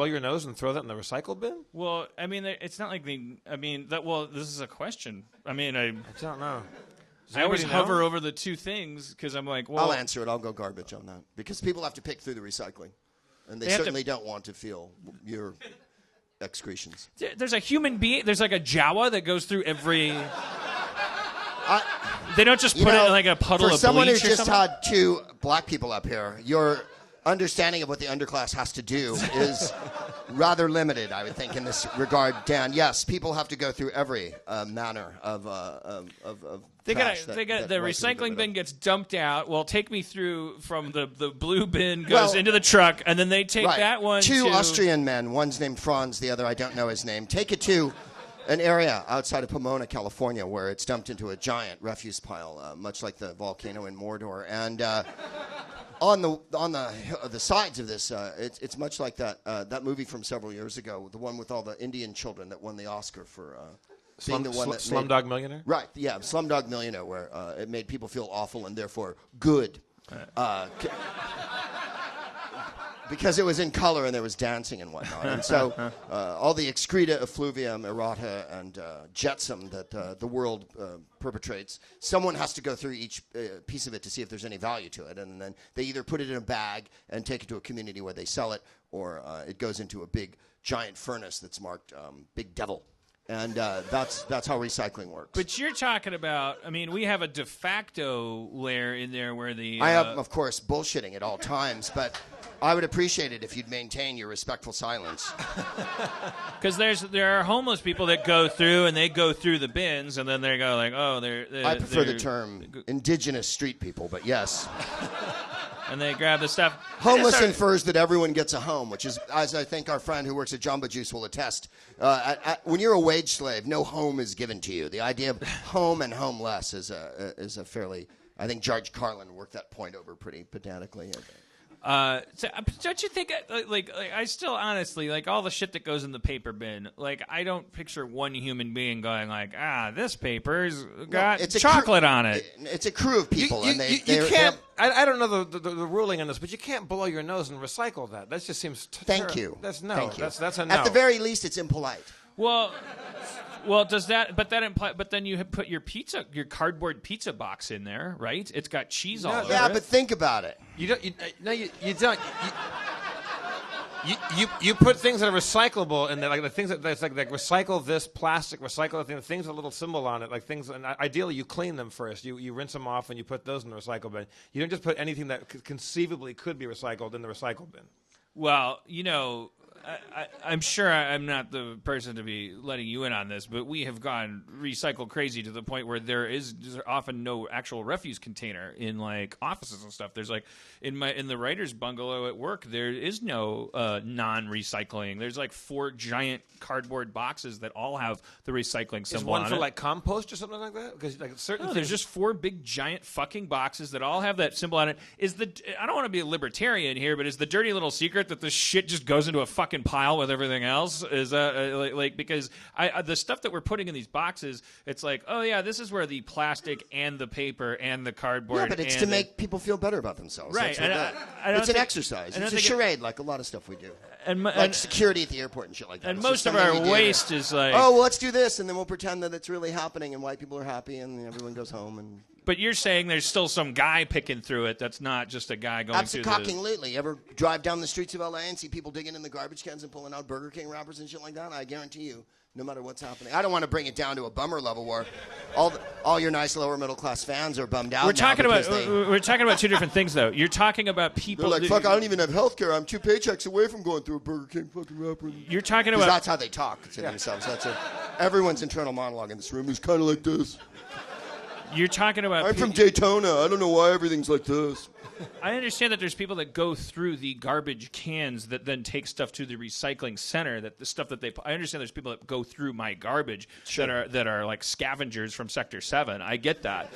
your nose and throw that in the recycle bin. Well, I mean, it's not like this is a question. I mean, I don't know. I always hover over the two things because I'm like, well, I'll answer it. I'll go garbage on that because people have to pick through the recycling, and they certainly don't want to feel your excretions. There's a human being. There's like a Jawa that goes through every. They don't just put it in like a puddle of bleach. For someone who just had two black people up here, your understanding of what the underclass has to do is rather limited, I would think, in this regard, Dan. Yes, people have to go through every manner of trash. The recycling bin gets dumped out. Well, take me through from the blue bin goes into the truck, and then they take that one. Two Austrian men, one's named Franz, the other I don't know his name, take it to an area outside of Pomona, California, where it's dumped into a giant refuse pile, much like the volcano in Mordor. And on the sides of this, it's much like that movie from several years ago, the one with all the Indian children that won the Oscar for being the one that Slumdog Millionaire. Right, yeah, Slumdog Millionaire, where it made people feel awful and therefore good. Because it was in color and there was dancing and whatnot. And so all the excreta, effluvium, errata, and jetsam that the world perpetrates, someone has to go through each piece of it to see if there's any value to it. And then they either put it in a bag and take it to a community where they sell it, or it goes into a big, giant furnace that's marked Big Devil. And that's how recycling works. But you're talking about, I mean, we have a de facto layer in there where the... I am, of course, bullshitting at all times, but I would appreciate it if you'd maintain your respectful silence. Because there are homeless people that go through, and they go through the bins, and then they go like, oh, I prefer the term indigenous street people, but yes. And they grab the stuff. Homeless infers that everyone gets a home, which is, as I think our friend who works at Jamba Juice will attest. When you're a wage slave, no home is given to you. The idea of home and homeless is a fairly... I think George Carlin worked that point over pretty pedantically. So don't you think, like I still honestly, like all the shit that goes in the paper bin, like I don't picture one human being going like, this paper's got chocolate on it. It's a crew of people. You can't, I don't know the ruling on this, but you can't blow your nose and recycle that. That just seems Thank you. That's no. Thank you. That's a no. At the very least, it's impolite. Well, does that? But that imply. But then you put your cardboard pizza box in there, right? It's got cheese all over it. Yeah, but think about it. You don't. You don't. You put things that are recyclable in there, like the things that's like recycle this plastic, recycle the things with a little symbol on it, like things. And ideally, you clean them first. You rinse them off and you put those in the recycle bin. You don't just put anything that conceivably could be recycled in the recycle bin. Well, I'm sure I'm not the person to be letting you in on this, but we have gone recycle crazy to the point where there's often no actual refuse container in like offices and stuff. There's like in the writer's bungalow at work, there is no non-recycling. There's like 4 giant cardboard boxes that all have the recycling symbol on it. Is one for like compost or something like that? Because like certain there's just 4 big giant fucking boxes that all have that symbol on it. I don't want to be a libertarian here, but is the dirty little secret that this shit just goes into a fucking pile with everything else? Is that because the stuff that we're putting in these boxes, it's like, oh yeah, this is where the plastic and the paper and the cardboard. Yeah, but it's to make people feel better about themselves. Right. It's an exercise. It's a charade, like a lot of stuff we do. And security at the airport and shit like that. And most of our waste is like, oh, well, let's do this, and then we'll pretend that it's really happening, and white people are happy, and everyone goes home. And but you're saying there's still some guy picking through it. That's not just a guy going through Absolutely. You ever drive down the streets of LA and see people digging in the garbage cans and pulling out Burger King wrappers and shit like that? I guarantee you, no matter what's happening. I don't want to bring it down to a bummer level where all your nice lower middle class fans are bummed out. We're talking about 2 different things though. You're talking about people. They're like, fuck, I don't even have health care. I'm 2 paychecks away from going through a Burger King fucking wrapper. You're talking about. That's how they talk to themselves. That's it. Everyone's internal monologue in this room is kind of like this. You're talking about. I'm from Daytona. I don't know why everything's like this. I understand that there's people that go through the garbage cans that then take stuff to the recycling center. That the stuff that I understand there's people that go through my garbage that are like scavengers from Sector 7. I get that.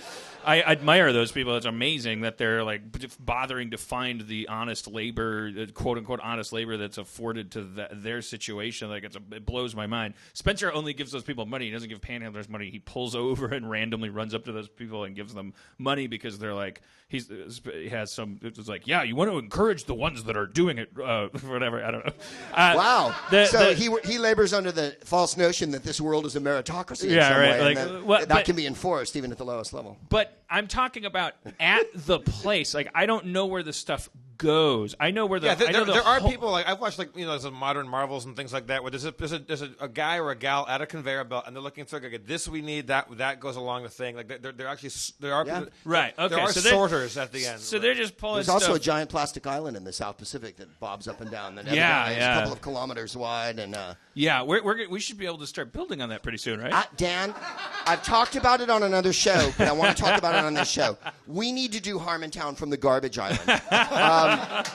I admire those people. It's amazing that they're like bothering to find the honest labor, quote unquote honest labor that's afforded to their situation. Like it blows my mind. Spencer only gives those people money. He doesn't give panhandlers money. He pulls over and randomly runs up to those people and gives them money because they're like he has some. It's like, yeah, you want to encourage the ones that are doing it, whatever. I don't know. Wow. He labors under the false notion that this world is a meritocracy. In some way, and that can be enforced even at the lowest level. But I'm talking about at the place. Like, I don't know where the stuff goes. I know where the. Yeah, there are people like I've watched, like some modern Marvels and things like that where there's a guy or a gal at a conveyor belt and they're looking through like, this we need, that goes along the thing. Like there are people, right. Okay, there are sorters at the end. So they're just pulling. There's also a giant plastic island in the South Pacific that bobs up and down. That is a couple of kilometers wide and. We should be able to start building on that pretty soon, right? Dan, I've talked about it on another show, but I want to talk about it on this show. We need to do Harmontown from the garbage island.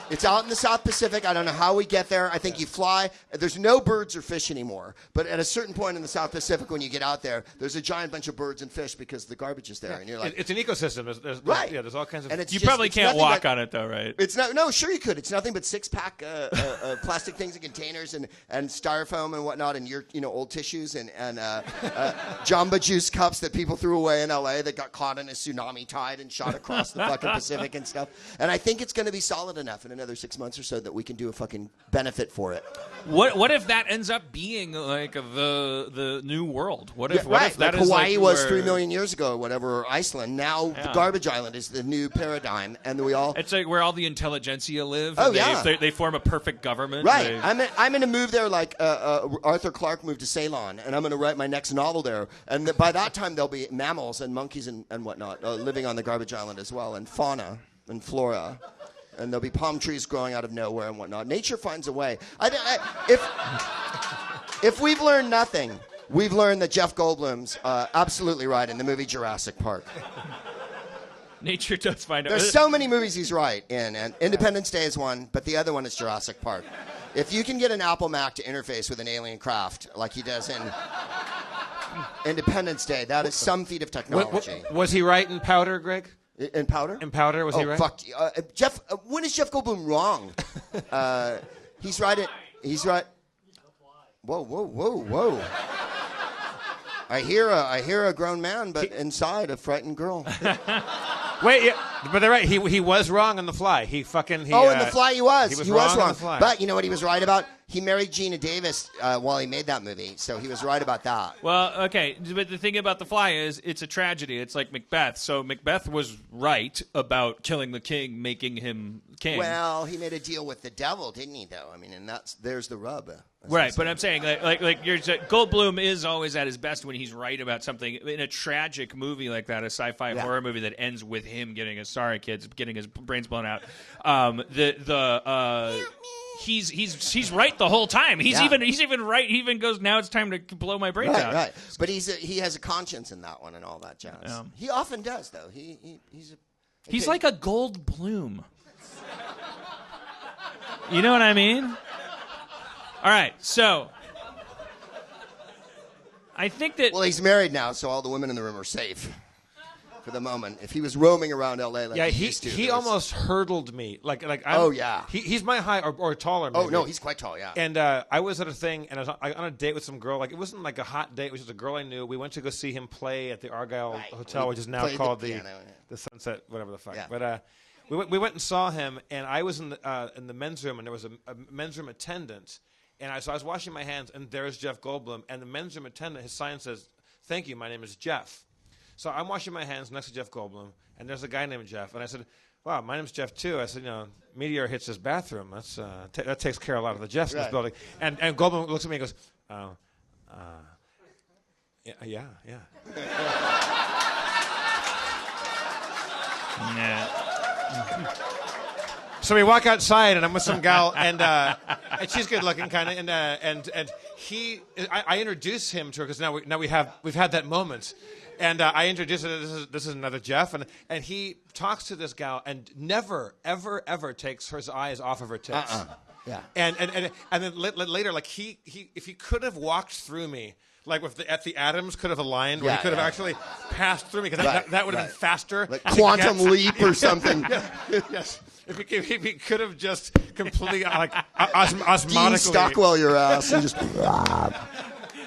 It's out in the South Pacific. I don't know how we get there. I think you fly. There's no birds or fish anymore. But at a certain point in the South Pacific, when you get out there, there's a giant bunch of birds and fish because the garbage is there. Yeah. And you're like, it's an ecosystem. Right. There's all kinds of. And you probably can't walk on it though, right? It's no. Sure you could. It's nothing but 6-pack plastic things in containers and styrofoam and whatnot, and your old tissues and Jamba Juice cups that people threw away in LA that got caught in a tsunami tide and shot across the fucking Pacific and stuff. And I think it's going to be solid enough in another 6 months or so that we can do a fucking benefit for it. What if that ends up being like the new world? What if that like is Hawaii like was 3 million years ago, or whatever, or Iceland. Now the garbage island is the new paradigm, and we all. It's like where all the intelligentsia live. Oh, they form a perfect government. Right. I'm going to move there like Arthur Clarke moved to Ceylon, and I'm going to write my next novel there. And by that time, there'll be mammals and monkeys and whatnot living on the garbage island as well, and fauna and flora. And there'll be palm trees growing out of nowhere and whatnot. Nature finds a way. If we've learned nothing, we've learned that Jeff Goldblum's absolutely right in the movie Jurassic Park. Nature does find a way. There's so many movies he's right in, and Independence Day is one, but the other one is Jurassic Park. If you can get an Apple Mac to interface with an alien craft like he does in Independence Day, that is some feat of technology. Was he right in Powder, Greg? In Powder? In Powder, was he right? Fuck. Jeff, when is Jeff Goldblum wrong? He's right. He's right. Whoa. I hear a grown man, but inside a frightened girl. Wait, but they're right. He was wrong on The Fly. In The Fly he was. He was wrong. On The Fly. But you know what he was right about? He married Gina Davis while he made that movie, so he was right about that. Well, okay, but the thing about The Fly is it's a tragedy. It's like Macbeth. So Macbeth was right about killing the king, making him king. Well, he made a deal with the devil, didn't he? Though, I mean, and there's the rub. Right, but I'm saying like Goldblum is always at his best when he's right about something. In a tragic movie like that, a sci-fi horror movie that ends with him getting his brains blown out. He's right the whole time. He's even right. He even goes, now it's time to blow my brains out. Right. But he has a conscience in that one and all that jazz. He often does, though. He's like a Goldblum. You know what I mean? All right, so I think that... Well, he's married now, so all the women in the room are safe for the moment. If he was roaming around L.A. like he used to... he almost hurdled me. He's my height or taller, maybe. Oh, no, he's quite tall, yeah. And I was at a thing, and I was on a date with some girl. Like, it wasn't like a hot date. It was just a girl I knew. We went to go see him play at the Argyle Hotel, which is now called the Sunset, whatever the fuck. Yeah. But we went and saw him, and I was in the men's room, and there was a men's room attendant. And so I was washing my hands, and there's Jeff Goldblum. And the men's room attendant, his sign says, "Thank you, my name is Jeff." So I'm washing my hands next to Jeff Goldblum, and there's a guy named Jeff. And I said, "Wow, my name's Jeff, too." I said, meteor hits his bathroom. That's that takes care of a lot of the Jeffs in this building. And Goldblum looks at me and goes, yeah. So we walk outside, and I'm with some gal, and she's good looking, kind of, and I introduce him to her because now we've had that moment, and I introduce her. This is another Jeff, and he talks to this gal and never ever takes his eyes off of her tits. Yeah. And then later, like he if he could have walked through me. Like if the atoms could have aligned, where he could have actually passed through me, because that would have been faster. Like quantum leap or something. Yes. If he could have just completely osmotically. Dean Stockwell your ass and just.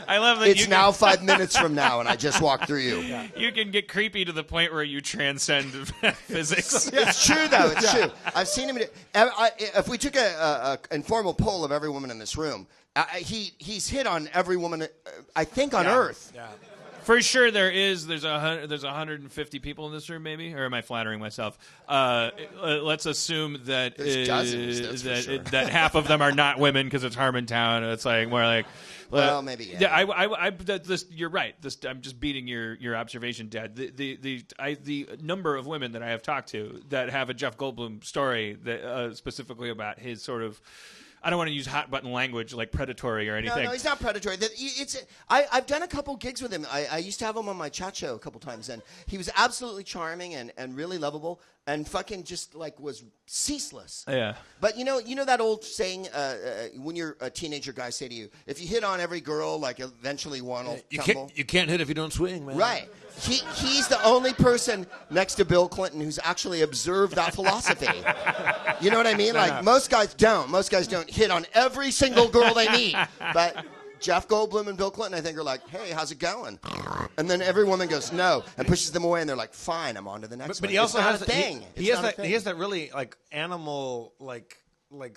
I love that. It's now 5 minutes from now, and I just walked through you. Yeah. You can get creepy to the point where you transcend physics. It's true, though. It's true. I've seen him. If we took a informal poll of every woman in this room, he's hit on every woman, I think, on Earth. Yeah. For sure, there's 150 people in this room, maybe, or am I flattering myself? Let's assume that there's dozens, that half of them are not women because it's Harmontown. It's like more like. Well, maybe. Yeah. You're right. I'm just beating your observation, Dad. The number of women that I have talked to that have a Jeff Goldblum story that specifically about his sort of. I don't want to use hot button language like predatory or anything. No, he's not predatory. I've done a couple gigs with him. I used to have him on my chat show a couple times, and he was absolutely charming and really lovable, and fucking just like was ceaseless. Yeah. But you know that old saying when you're a teenager, guys say to you, if you hit on every girl, like eventually one will tumble. You can't hit if you don't swing, man. Right. He's the only person next to Bill Clinton who's actually observed that philosophy. You know what I mean? Most guys don't. Most guys don't hit on every single girl they meet. But Jeff Goldblum and Bill Clinton, I think, are like, "Hey, how's it going?" And then every woman goes, "No," and pushes them away, and they're like, "Fine, I'm on to the next one." But he also has a thing. He has that really like animal like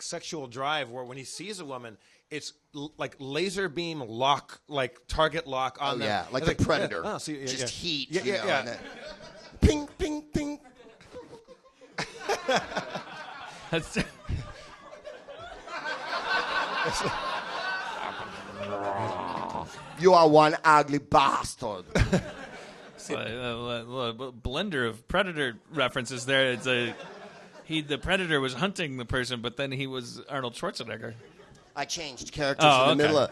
sexual drive where when he sees a woman, it's like laser beam lock, like target lock on them. Yeah, like the Predator. Just heat. Yeah. Ping, ping, ping. You are one ugly bastard. Blender of Predator references there. The Predator was hunting the person, but then he was Arnold Schwarzenegger. I changed characters in the middle of.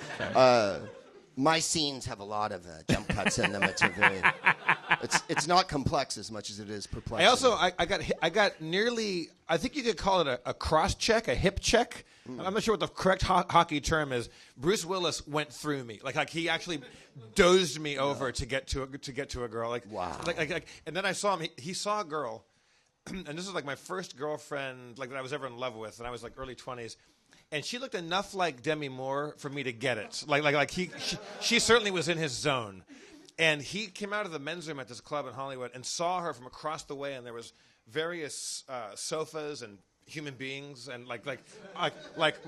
My scenes have a lot of jump cuts in them. It's not complex as much as it is perplexing. I got nearly. I think you could call it a cross check, a hip check. I'm not sure what the correct hockey term is. Bruce Willis went through me, like he actually dozed me over to get to a girl. Like wow. And then I saw him. He saw a girl, and this was like my first girlfriend, like that I was ever in love with, and I was like early 20s. And she looked enough like Demi Moore for me to get it. She certainly was in his zone. And he came out of the men's room at this club in Hollywood and saw her from across the way, and there was various sofas and human beings and like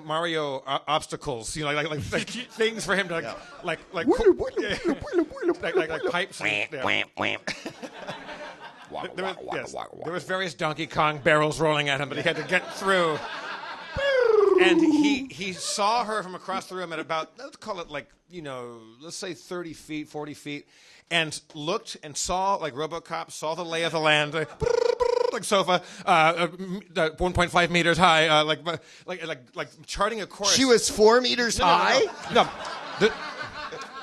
Mario obstacles, you know, like things for him to like pipes. There was various Donkey Kong barrels rolling at him, but he had to get through. And he saw her from across the room at about, let's call it like, you know, let's say 30 feet, 40 feet, and looked and saw, like RoboCop, saw the lay of the land, like sofa, 1.5 meters high, like charting a course. She was 4 meters high? No.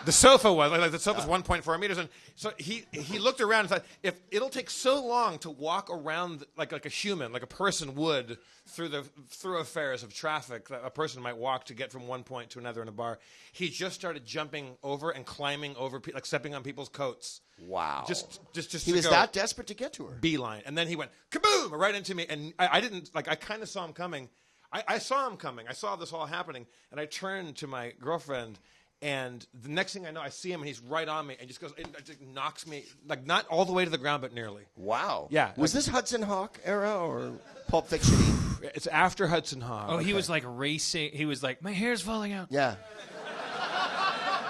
The sofa was the sofa's 1.4 meters, and so he looked around and thought, if it'll take so long to walk around like a human, like a person would through the thoroughfares of traffic that a person might walk to get from one point to another in a bar, he just started jumping over and climbing over, like stepping on people's coats. Wow! Just he was that desperate to get to her. Beeline, and then he went kaboom right into me, and I didn't I kind of saw him coming. I saw him coming. I saw this all happening, and I turned to my girlfriend. And the next thing I know, I see him, and he's right on me, and just goes, and just knocks me, like not all the way to the ground, but nearly. Wow. Yeah. Was this Hudson Hawk era or Pulp Fiction? It's after Hudson Hawk. Oh, he was like racing. He was like, my hair's falling out. Yeah.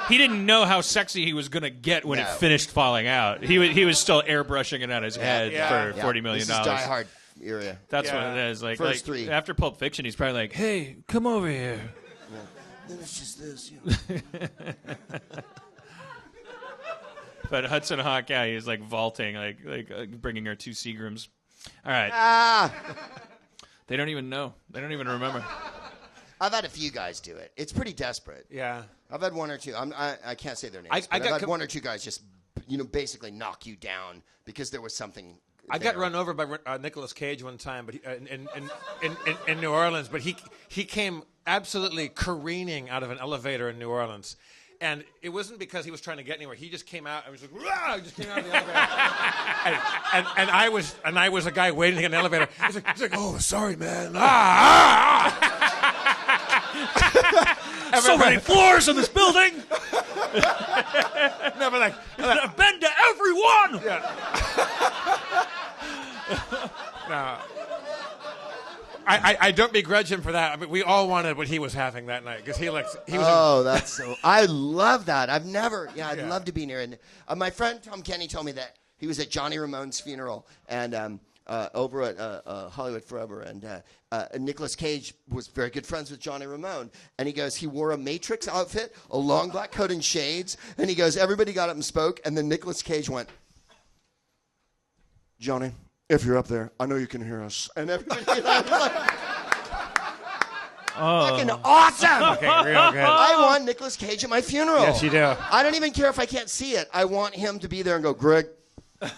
He didn't know how sexy he was going to get when it finished falling out. He was still airbrushing it on his head for $40 million. This is Die Hard era. That's what it is. Like, First three. After Pulp Fiction, he's probably like, hey, come over here. Then it's just this, you know. But Hudson Hawk, he was like vaulting, like bringing her 2 Seagrams. All right. They don't even know. They don't even remember. I've had a few guys do it. It's pretty desperate. Yeah. I've had one or two. I can't say their names. I've had one or two guys just, basically knock you down because there was something. I got run over by Nicolas Cage one time, but in New Orleans. But he came absolutely careening out of an elevator in New Orleans, and it wasn't because he was trying to get anywhere. He just came out and was like, "Rah!" Just came out of the elevator, and I was a guy waiting to get an elevator. He's like, "Oh, sorry, man." So many floors in this building. No, but I've been to everyone. Yeah. No. I don't begrudge him for that. I mean, we all wanted what he was having that night because he was. That's so. I love that. I'd love to be near it. My friend Tom Kenny told me that he was at Johnny Ramone's funeral and over at Hollywood Forever, and Nicolas Cage was very good friends with Johnny Ramone, and he goes, he wore a Matrix outfit, a long black coat and shades, and he goes, everybody got up and spoke, and then Nicolas Cage went, Johnny, if you're up there, I know you can hear us. And everybody was like, fucking awesome. Okay, real good. I want Nicolas Cage at my funeral. Yes, you do. I don't even care if I can't see it. I want him to be there and go, Greg. It's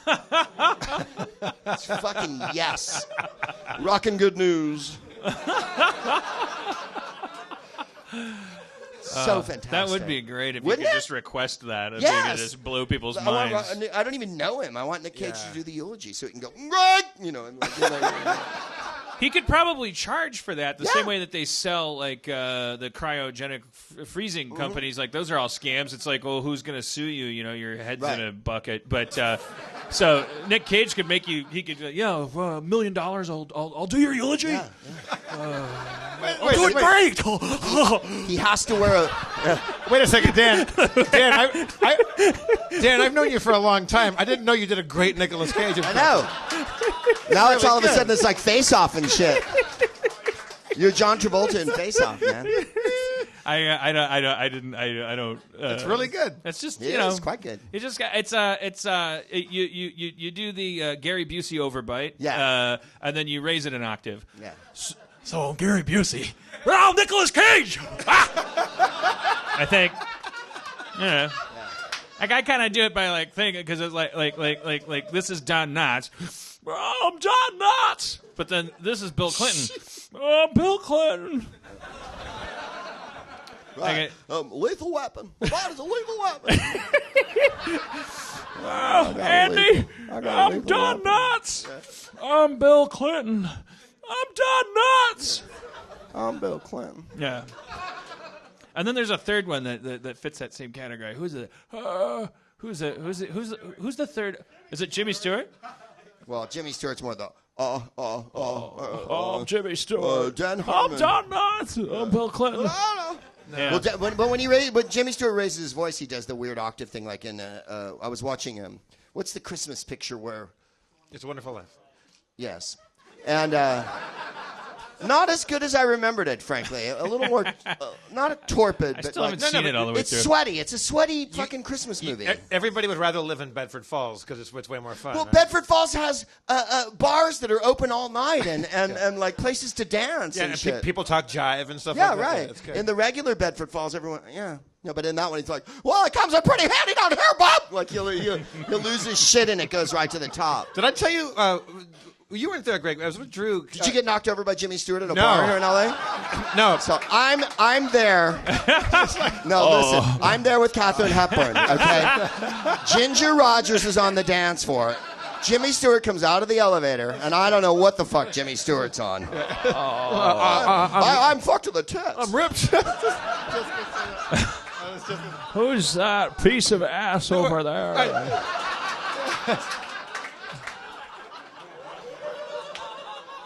fucking yes. Rockin' good news. So fantastic. That would be great if Wouldn't you could it? just request that. If Yes. you could just blow people's minds. I don't even know him. I want Nick Cage to do the eulogy so he can go, Greg! And like, He could probably charge for that the Yeah. same way that they sell like the cryogenic freezing companies. Like those are all scams. It's like, well, who's going to sue you? Your head's Right. in a bucket. But so Nick Cage could make you. He could, $1 million. I'll do your eulogy. Yeah. I'm doing great. He has to wear a... Wait a second, Dan. Dan, I've known you for a long time. I didn't know you did a great Nicolas Cage. I know. Now it's all of a sudden it's like Face Off and shit. You're John Travolta in Face Off, man. I don't. It's really good. It's just It's quite good. You just got you do the Gary Busey overbite, and then you raise it an octave. Yeah. So Gary Busey, Nicolas Cage. I think, like I kind of do it by like thinking because it's like this is Don Knotts. I'm Don Knotts, but then this is Bill Clinton. Bill Clinton. Right. Lethal weapon. What is a lethal weapon? Andy, I'm Don Knotts. I'm Bill Clinton. I'm Don Knotts. I'm Bill Clinton. Yeah. And then there's a third one that fits that same category. Who's it? Who's the third? Is it Jimmy Stewart? Well, Jimmy Stewart's more the I'm Jimmy Stewart. Dan Harmon. I'm Don Knotts. I'm Bill Clinton. Well, but Jimmy Stewart raises his voice, he does the weird octave thing. Like in, I was watching what's the Christmas picture where? It's a Wonderful Life. Yes, and not as good as I remembered it. Frankly, a little more, not torpid. I but still like, haven't seen it all the way it's through. sweaty. It's a sweaty fucking Christmas movie. Everybody would rather live in Bedford Falls because it's way more fun. Well, right? Bedford Falls has bars that are open all night and like places to dance Yeah, and and shit. people talk jive and stuff Yeah, like that. right. Yeah, it's good. In the regular Bedford Falls, everyone, No, but in that one, he's like, well, it comes in pretty handy down here, Bob. Like, he'll lose his shit and it goes right to the top. Did I tell you, you weren't there, Greg. I was with Drew. Did you get knocked over by Jimmy Stewart at a No. bar here in L.A.? No. So I'm there. Listen, I'm there with Katharine Hepburn, okay? Ginger Rogers is on the dance floor. Jimmy Stewart comes out of the elevator, and I don't know what the fuck Jimmy Stewart's on. I'm fucked to the tits. I'm ripped. Who's that piece of ass over there?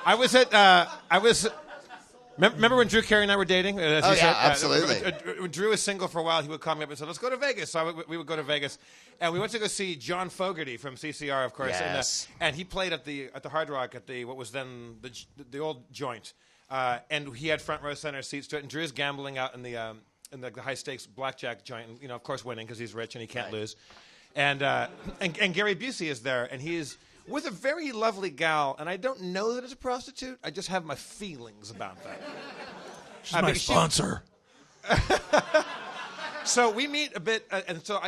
I was at. Remember when Drew Carey and I were dating? As you said? absolutely. When Drew was single for a while, he would call me up and say, "Let's go to Vegas." So we would go to Vegas, and we went to go see John Fogerty from CCR, of course. Yes. And he played at the Hard Rock at what was then the old joint, and he had front row center seats to it. And Drew's gambling out in the high stakes blackjack joint, and of course winning because he's rich and he can't lose. And Gary Busey is there, and he's with a very lovely gal, and I don't know that it's a prostitute. I just have my feelings about that. She's my sponsor. So we meet a bit, and so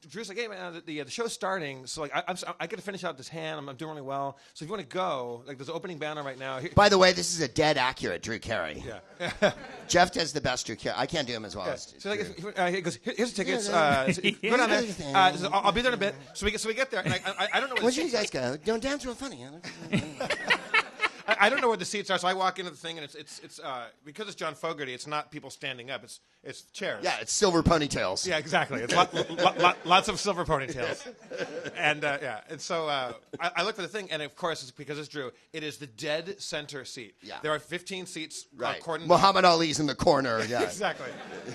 Drew's like, "Hey man, the show's starting, so like I got to finish out this hand. I'm doing really well. So if you want to go, like there's an opening banner right now." By the way, this is a dead accurate Drew Carey. Yeah. Jeff does the best Drew Carey. I can't do him as well. Yeah. As So like, he goes, "Here's the tickets. Yeah, So go down there. So I'll be there in a bit." So we get there, and I don't know. Where'd you guys go? Don't dance real funny. I don't know where the seats are, so I walk into the thing, and it's because it's John Fogerty. It's not people standing up. It's chairs. Yeah, it's silver ponytails. Yeah, exactly. It's lots of silver ponytails, and and so I look for the thing, and of course, it's because it's Drew. It is the dead center seat. Yeah. There are 15 seats. Right. Cordoned Muhammad Ali's in the corner. Yeah. Exactly.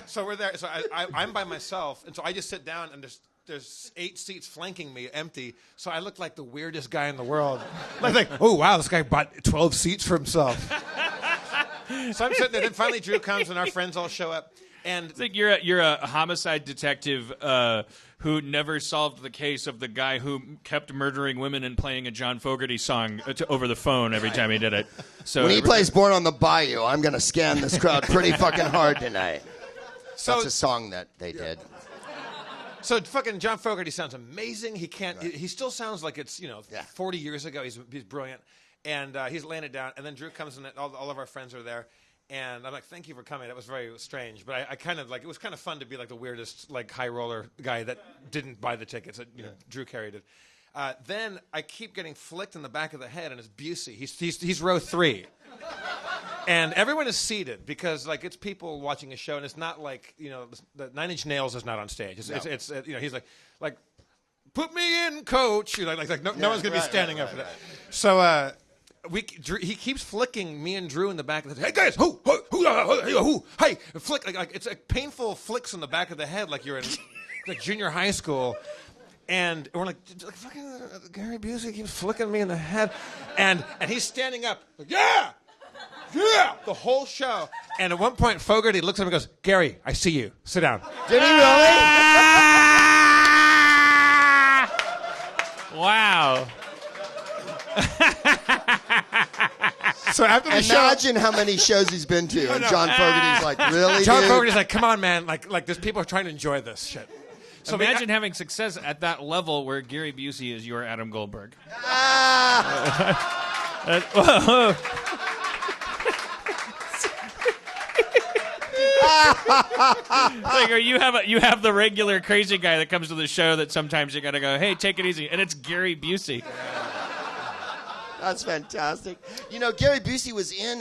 So we're there. So I'm by myself, and so I just sit down, and there's 8 seats flanking me, empty. So I look like the weirdest guy in the world. Like, oh wow, this guy bought 12 seats for himself. So I'm sitting there. Then finally, Drew comes, and our friends all show up. And It's like you're a homicide detective who never solved the case of the guy who kept murdering women and playing a John Fogerty song over the phone every time he did it. So When he plays Born on the Bayou, I'm going to scan this crowd pretty fucking hard tonight. so That's a song that they did. So fucking John Fogerty sounds amazing. He can't. Right. He still sounds like it's 40 years ago. He's brilliant, and he's laying it down. And then Drew comes in. And all of our friends are there, and I'm like, "Thank you for coming." That was very strange, but I kind of like it was kind of fun to be like the weirdest like high roller guy that didn't buy the tickets that Drew Carey did. Then I keep getting flicked in the back of the head, and it's Busey. He's row 3. And everyone is seated because, like, it's people watching a show, and it's not like the 9 Inch Nails is not on stage. It's he's like, put me in, coach. No one's gonna be standing up for that. Right. So he keeps flicking me and Drew in the back of the head. Hey guys, who, hey, flick like it's like painful flicks in the back of the head, like you're in like junior high school. And we're like fucking Gary Busey keeps flicking me in the head, and he's standing up, like, yeah, the whole show. And at one point, Fogerty looks at him and goes, "Gary, I see you. Sit down." Did he really? wow. So after the show, Imagine how many shows he's been to, and John Fogerty's like, really, John dude? Fogerty's like, "Come on, man! Like there's people trying to enjoy this shit." So Imagine having success at that level where Gary Busey is your Adam Goldberg. Like, or you have the regular crazy guy that comes to the show that sometimes you gotta go, "Hey, take it easy," and it's Gary Busey. That's fantastic. You know, Gary Busey was in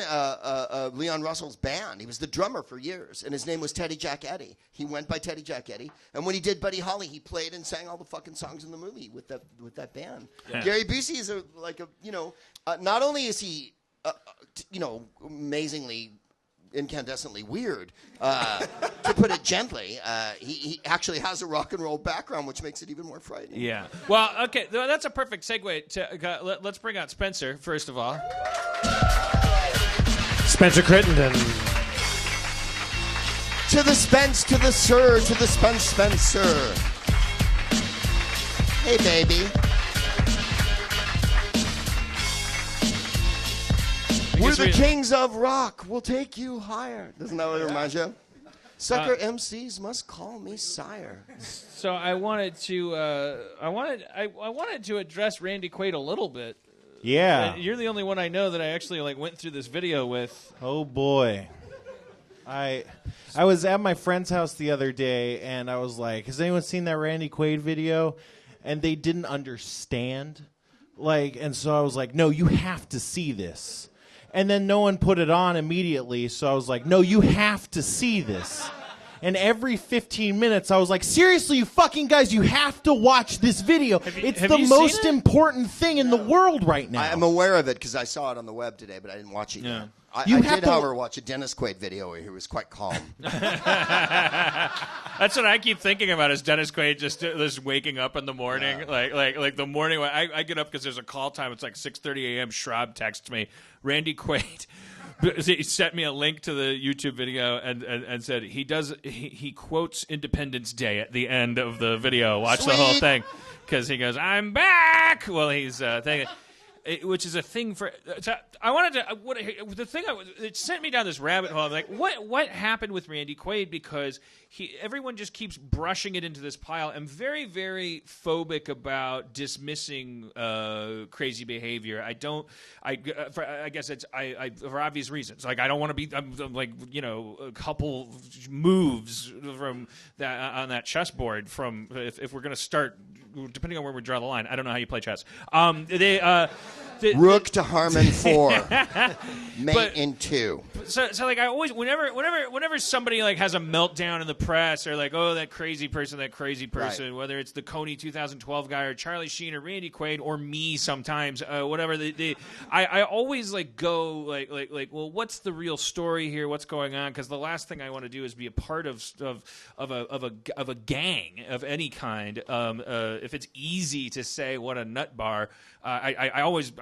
Leon Russell's band. He was the drummer for years, and his name was Teddy Jack Eddy. He went by Teddy Jack Eddy. And when he did Buddy Holly, he played and sang all the fucking songs in the movie with that band. Yeah. Gary Busey is not only is he, amazingly incandescently weird, to put it gently. He actually has a rock and roll background, which makes it even more frightening. Yeah. Well, okay, that's a perfect segue. Let's bring out Spencer, first of all. Spencer Crittenden. To the Spence, to the Sir, to the Spencer. Hey, baby. We're the kings of rock. We'll take you higher. Doesn't that what it reminds you of? Sucker MCs must call me sire. So I wanted to address Randy Quaid a little bit. Yeah. You're the only one I know that I actually went through this video with. Oh boy. I was at my friend's house the other day and I was like, has anyone seen that Randy Quaid video? And they didn't understand. And so I was like, no, you have to see this. And then no one put it on immediately, so I was like, no, you have to see this. And every 15 minutes, I was like, seriously, you fucking guys, you have to watch this video. It's the most important thing in the world right now. I'm aware of it because I saw it on the web today, but I didn't watch it yet. I did, however, watch a Dennis Quaid video where he was quite calm. That's what I keep thinking about is Dennis Quaid just waking up in the morning. Yeah. Like the morning when I get up because there's a call time. It's like 6:30 a.m. Schraub texts me, Randy Quaid. He sent me a link to the YouTube video and said he quotes Independence Day at the end of the video. Watch the whole thing because he goes, I'm back. Well, he's thinking. Which is a thing for. I wanted to. It sent me down this rabbit hole. I'm like, what happened with Randy Quaid? Because everyone just keeps brushing it into this pile. I'm very, very phobic about dismissing crazy behavior. I guess it's for obvious reasons. Like I don't want to be. I'm like a couple moves from that on that chessboard. From if we're going to start. Depending on where we draw the line, I don't know how you play chess. Rook to Harmon 4, mate in 2. So I always, whenever somebody has a meltdown in the press or that crazy person, right. Whether it's the Coney 2012 guy or Charlie Sheen or Randy Quaid or me sometimes, whatever. I always go well, what's the real story here? What's going on? Because the last thing I want to do is be a part of a gang of any kind. If it's easy to say what a nut bar, I'm always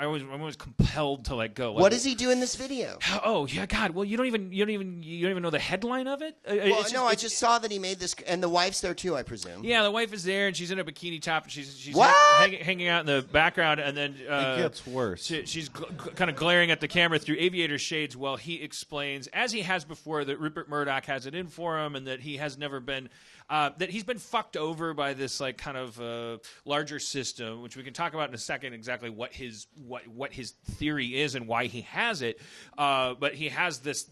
compelled to go. What does he do in this video? Oh yeah, God. Well, you don't even know the headline of it. I just saw that he made this, and the wife's there too, I presume. Yeah, the wife is there, and she's in a bikini top, and she's hanging out in the background, and then it gets worse. She's kind of glaring at the camera through aviator shades while he explains, as he has before, that Rupert Murdoch has it in for him, and that he has never been. That he's been fucked over by this kind of larger system, which we can talk about in a second. Exactly what his theory is and why he has it, but he has this.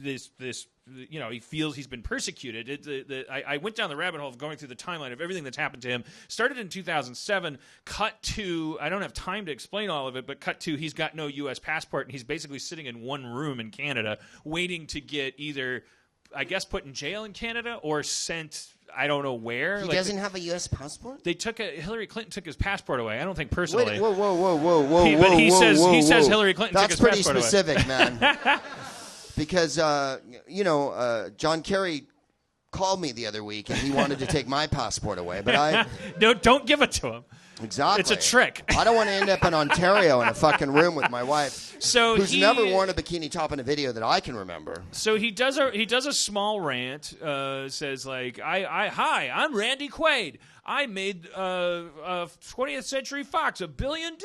He feels he's been persecuted. I went down the rabbit hole of going through the timeline of everything that's happened to him. Started in 2007. Cut to, I don't have time to explain all of it, but cut to he's got no U.S. passport and he's basically sitting in one room in Canada waiting to get either, I guess, put in jail in Canada or sent. I don't know where. He doesn't have a U.S. passport? Hillary Clinton took his passport away. I don't think personally. Whoa. But he says Hillary Clinton took his passport away. That's pretty specific, man. Because, John Kerry called me the other week and he wanted to take my passport away. But No, don't give it to him. Exactly. It's a trick. I don't want to end up in Ontario in a fucking room with my wife, who's never worn a bikini top in a video that I can remember. So he does a small rant. Says hi, I'm Randy Quaid. I made 20th Century Fox $1 billion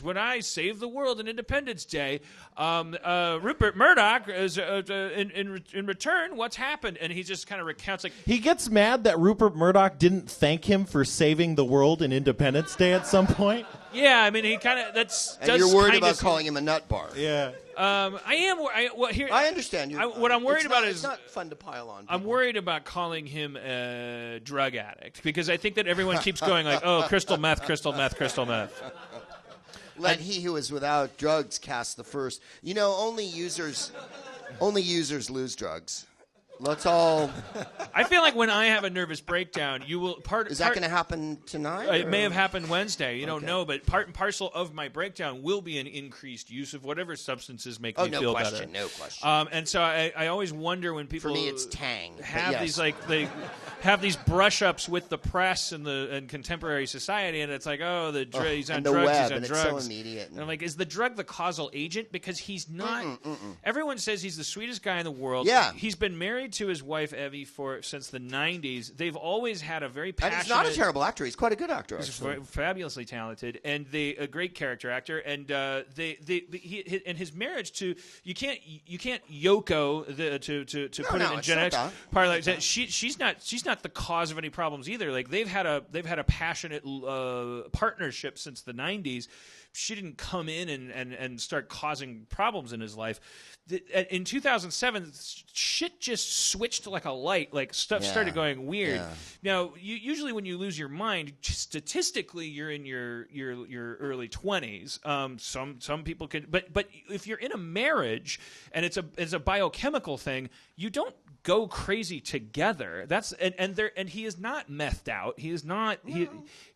when I saved the world on Independence Day. Rupert Murdoch is in return. What's happened? And he just kind of recounts he gets mad that Rupert Murdoch didn't thank him for saving the world in Independence Day at some point. Yeah, I mean he kind of And you're worried about calling him a nut bar. Yeah. I understand. What I'm worried about is it's not fun to pile on. I'm worried about calling him a drug addict because I think that everyone keeps going oh, crystal meth. Let he who is without drugs cast the first. You know, only users lose drugs. Let's all. I feel like when I have a nervous breakdown, you will Is that going to happen tonight? It may have happened Wednesday. You don't know, but part and parcel of my breakdown will be an increased use of whatever substances make me feel better. No question. And so I always wonder when people For me, it's Tang. have these they have these brush ups with the press and contemporary society, and it's like, oh, he's on and the drugs, web, he's on and drugs. it's so immediate. And I'm like, is the drug the causal agent? Because he's not. Everyone says he's the sweetest guy in the world. Yeah. He's been married to his wife Evie since the 90s. They've always had a very passionate. And he's not a terrible actor. He's quite a good actor. He's fabulously talented and a great character actor. And he and his marriage to you can't Yoko to put it in Gen X parlay. She's not the cause of any problems either. Like they've had a passionate partnership since the 90s. She didn't come in and start causing problems in his life. In 2007, shit just switched like a light. Like stuff started going weird. Yeah. Now, usually when you lose your mind, statistically, you're in your early 20s. Some people can, but if you're in a marriage and it's a biochemical thing, you don't go crazy together. That's and he is not methed out. He is not.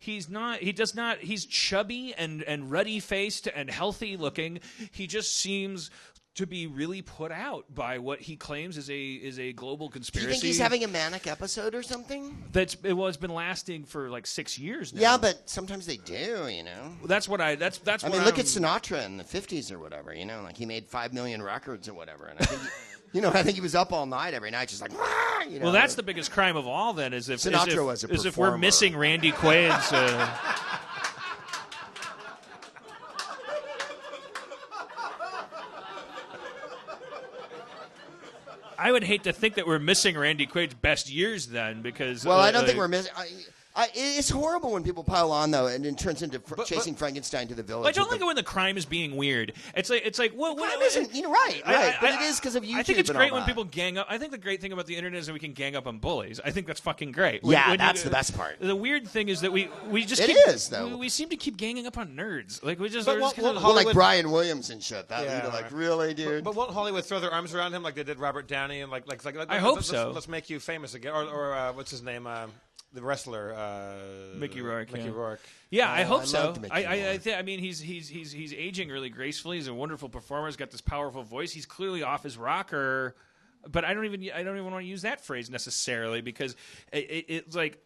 He's chubby and ruddy faced and healthy looking. He just seems to be really put out by what he claims is a global conspiracy. Do you think he's having a manic episode or something? It's been lasting for like 6 years now. Yeah, but sometimes they do, you know. That's what I. That's. I mean, look at Sinatra in the 50s or whatever. You know, like he made 5 million records or whatever, and I think. I think he was up all night every night, just like. You know? Well, that's the biggest crime of all. Then is if Sinatra was a is if we're missing Randy Quaid's. I would hate to think that we're missing Randy Quaid's best years then, because. Well, I don't think we're missing. It's horrible when people pile on though, and it turns into chasing Frankenstein to the village. I don't like it when the crime is being weird. It's like what isn't? You're right. But it is because of YouTube. I think it's and great all when that. people gang up. I think the great thing about the internet is that we can gang up on bullies. I think that's fucking great. That's the best part. The weird thing is that we just we seem to keep ganging up on nerds. Like we just like Brian Williams and shit. Really, dude. But won't Hollywood throw their arms around him like they did Robert Downey and like I hope so. Let's make you famous again, or what's his name? The wrestler, Mickey Rourke. Mickey Rourke. Yeah, I hope so. I mean, he's aging really gracefully. He's a wonderful performer. He's got this powerful voice. He's clearly off his rocker. But I don't even want to use that phrase necessarily because it's like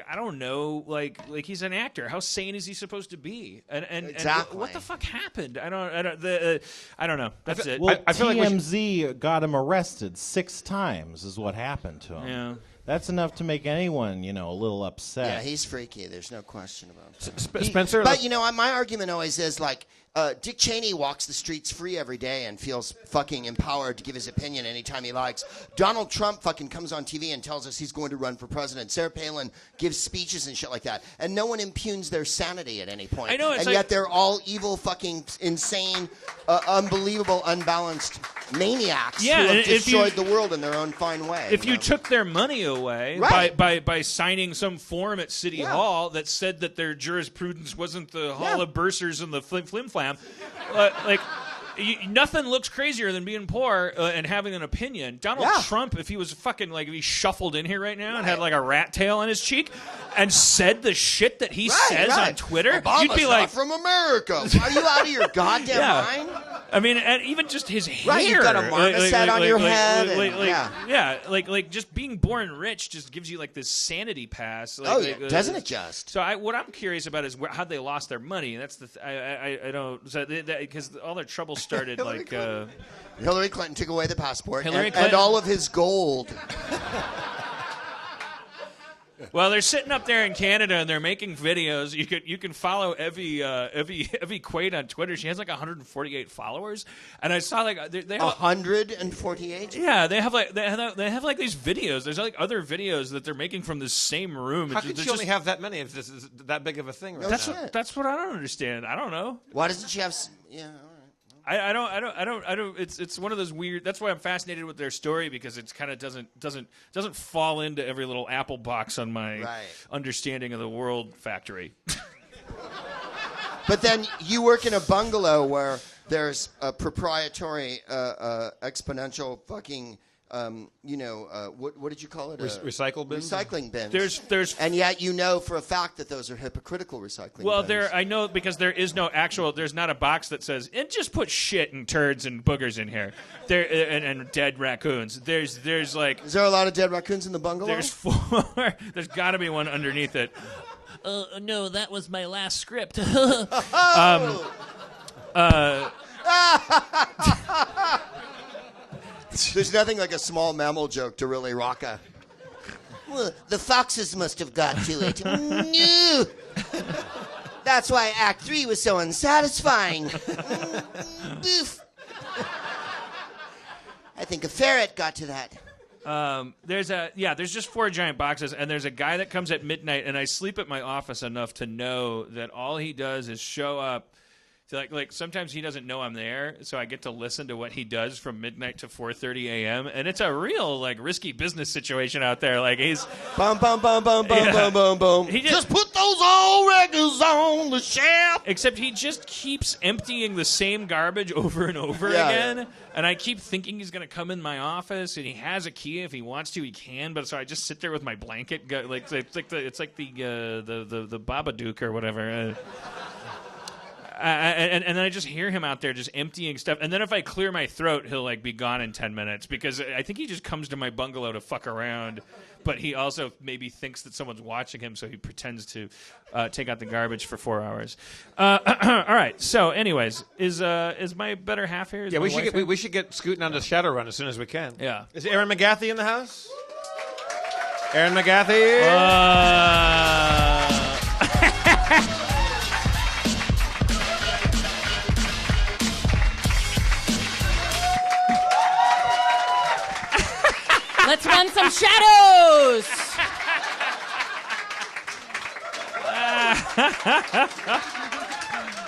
I don't know, like he's an actor. How sane is he supposed to be? And exactly. What the fuck happened? I don't know. That's it. Well, I feel like TMZ got him arrested 6 times is what happened to him. Yeah. That's enough to make anyone, a little upset. Yeah, he's freaky. There's no question about that. Spencer. But my argument always is like. Dick Cheney walks the streets free every day and feels fucking empowered to give his opinion anytime he likes. Donald Trump fucking comes on TV and tells us he's going to run for president. Sarah Palin gives speeches and shit like that. And no one impugns their sanity at any point. I know, and yet they're all evil, fucking insane, unbelievable, unbalanced maniacs who have destroyed the world in their own fine way. If you took their money away by signing some form at City Hall that said that their jurisprudence wasn't the Hall of Bursars and the flim-flam, nothing looks crazier than being poor and having an opinion. Donald Trump, if he was fucking if he shuffled in here right now and had like a rat tail on his cheek and said the shit that he says on Twitter, Obama's you'd be not like, from America. Are you out of your goddamn mind? I mean, and even just his hair. Right, you've got a marmoset on your head. Just being born rich just gives you like this sanity pass. Doesn't it just? So what I'm curious about is how they lost their money. That's the I don't because all their trouble started Hillary Clinton took away the passport and all of his gold. Well, they're sitting up there in Canada and they're making videos. You can follow Evie Quaid on Twitter. She has like 148 followers, and I saw they have 148. Yeah, they have like these videos. There's like other videos that they're making from this same room. How could she only have that many if this is that big of a thing? Right now? That's what I don't understand. I don't know. Why doesn't she have? Yeah. I don't. It's one of those weird. That's why I'm fascinated with their story because it kind of doesn't fall into every little apple box on my understanding of the world factory. But then you work in a bungalow where there's a proprietary exponential fucking, what did you call it? Recycle bins? Recycling bins. There's and yet you know for a fact that those are hypocritical recycling bins. I know because there's not a box that says, and just put shit and turds and boogers in here. There and dead raccoons. There's like... Is there a lot of dead raccoons in the bungalow? There's 4. There's got to be one underneath it. No, that was my last script. There's nothing like a small mammal joke to really rock a... Well, the foxes must have got to it. No! That's why Act 3 was so unsatisfying. Boof. I think a ferret got to that. There's just 4 giant boxes, and there's a guy that comes at midnight, and I sleep at my office enough to know that all he does is show up. To like sometimes he doesn't know I'm there, so I get to listen to what he does from midnight to 4:30 a.m. And it's a real like risky business situation out there. Like he's bum bum bum bum bum bum bum bum. He just put those old records on the shelf. Except he just keeps emptying the same garbage over and over again. Yeah. And I keep thinking he's going to come in my office, and he has a key. If he wants to, he can. But so I just sit there with my blanket, it's like the Babadook or whatever. And then I just hear him out there just emptying stuff. And then if I clear my throat, he'll like be gone in 10 minutes because I think he just comes to my bungalow to fuck around. But he also maybe thinks that someone's watching him, so he pretends to take out the garbage for 4 hours. All right. So, anyways, is my better half here? Yeah, we should get scooting onto Shadowrun as soon as we can. Yeah. Is Aaron McGathy in the house? Aaron McGathy. Let's run some shadows.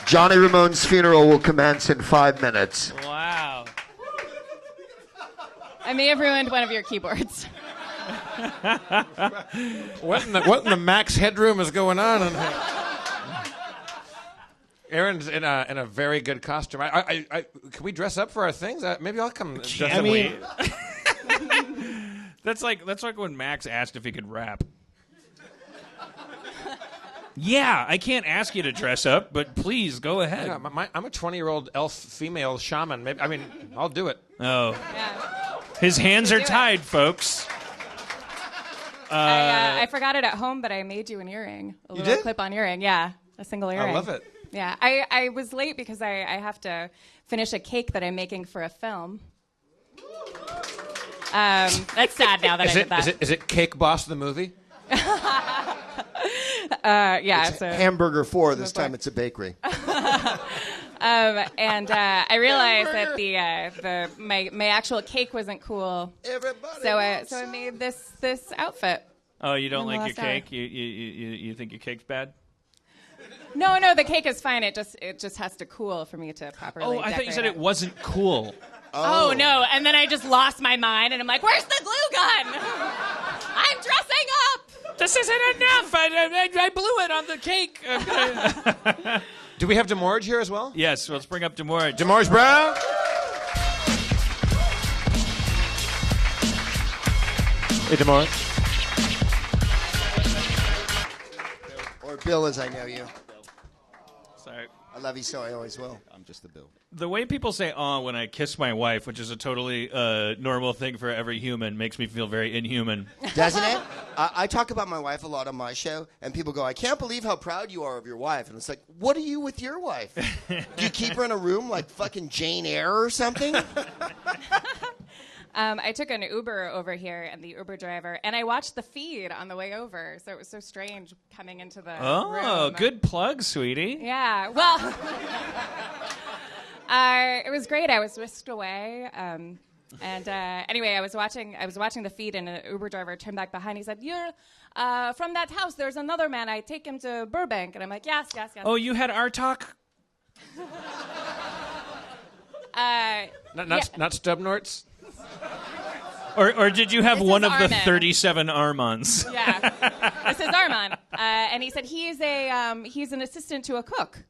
Johnny Ramone's funeral will commence in 5 minutes. Wow. I may have ruined one of your keyboards. What in the Max Headroom is going on in here? Aaron's in a very good costume. Can we dress up for our things? Maybe I'll come. That's like when Max asked if he could rap. Yeah, I can't ask you to dress up, but please go ahead. Yeah, I'm a 20-year-old elf female shaman. I'll do it. Oh, yeah. His hands are tied, folks. I forgot it at home, but I made you an earring. A little clip-on earring. Yeah, a single earring. I love it. Yeah, I was late because I have to finish a cake that I'm making for a film. That's sad now that I did that. Is it Cake Boss the movie? Yeah. It's Hamburger 4. This time it's a bakery. And I realized that my actual cake wasn't cool. So I made this outfit. Oh, you don't like your cake? You think your cake's bad? No, the cake is fine. It just has to cool for me to properly. Oh, I thought you said it wasn't cool. Oh, no. And then I just lost my mind, and I'm like, where's the glue gun? I'm dressing up. This isn't enough. I blew it on the cake. Do we have Demorge here as well? Yes, let's bring up Demorge. Demorge Brown. Hey, Demorge. Or Bill, as I know you. Sorry. I love you so I always will. I'm just the Bill. The way people say "aw" when I kiss my wife, which is a totally normal thing for every human, makes me feel very inhuman. Doesn't it? I talk about my wife a lot on my show, and people go, I can't believe how proud you are of your wife. And it's like, what are you with your wife? Do you keep her in a room like fucking Jane Eyre or something? I took an Uber over here, and the Uber driver, and I watched the feed on the way over, so it was so strange coming into the room. Oh, good plug, sweetie. Yeah, well, it was great. I was whisked away, and anyway, I was watching the feed, and an Uber driver turned back behind. He said, "You're from that house. There's another man. I take him to Burbank," and I'm like, "Yes." Oh, you had our talk. Not Stubnorts. Or did you have this one of Armin. the 37 Armands? Yeah, this is Armand, and he said he's an assistant to a cook.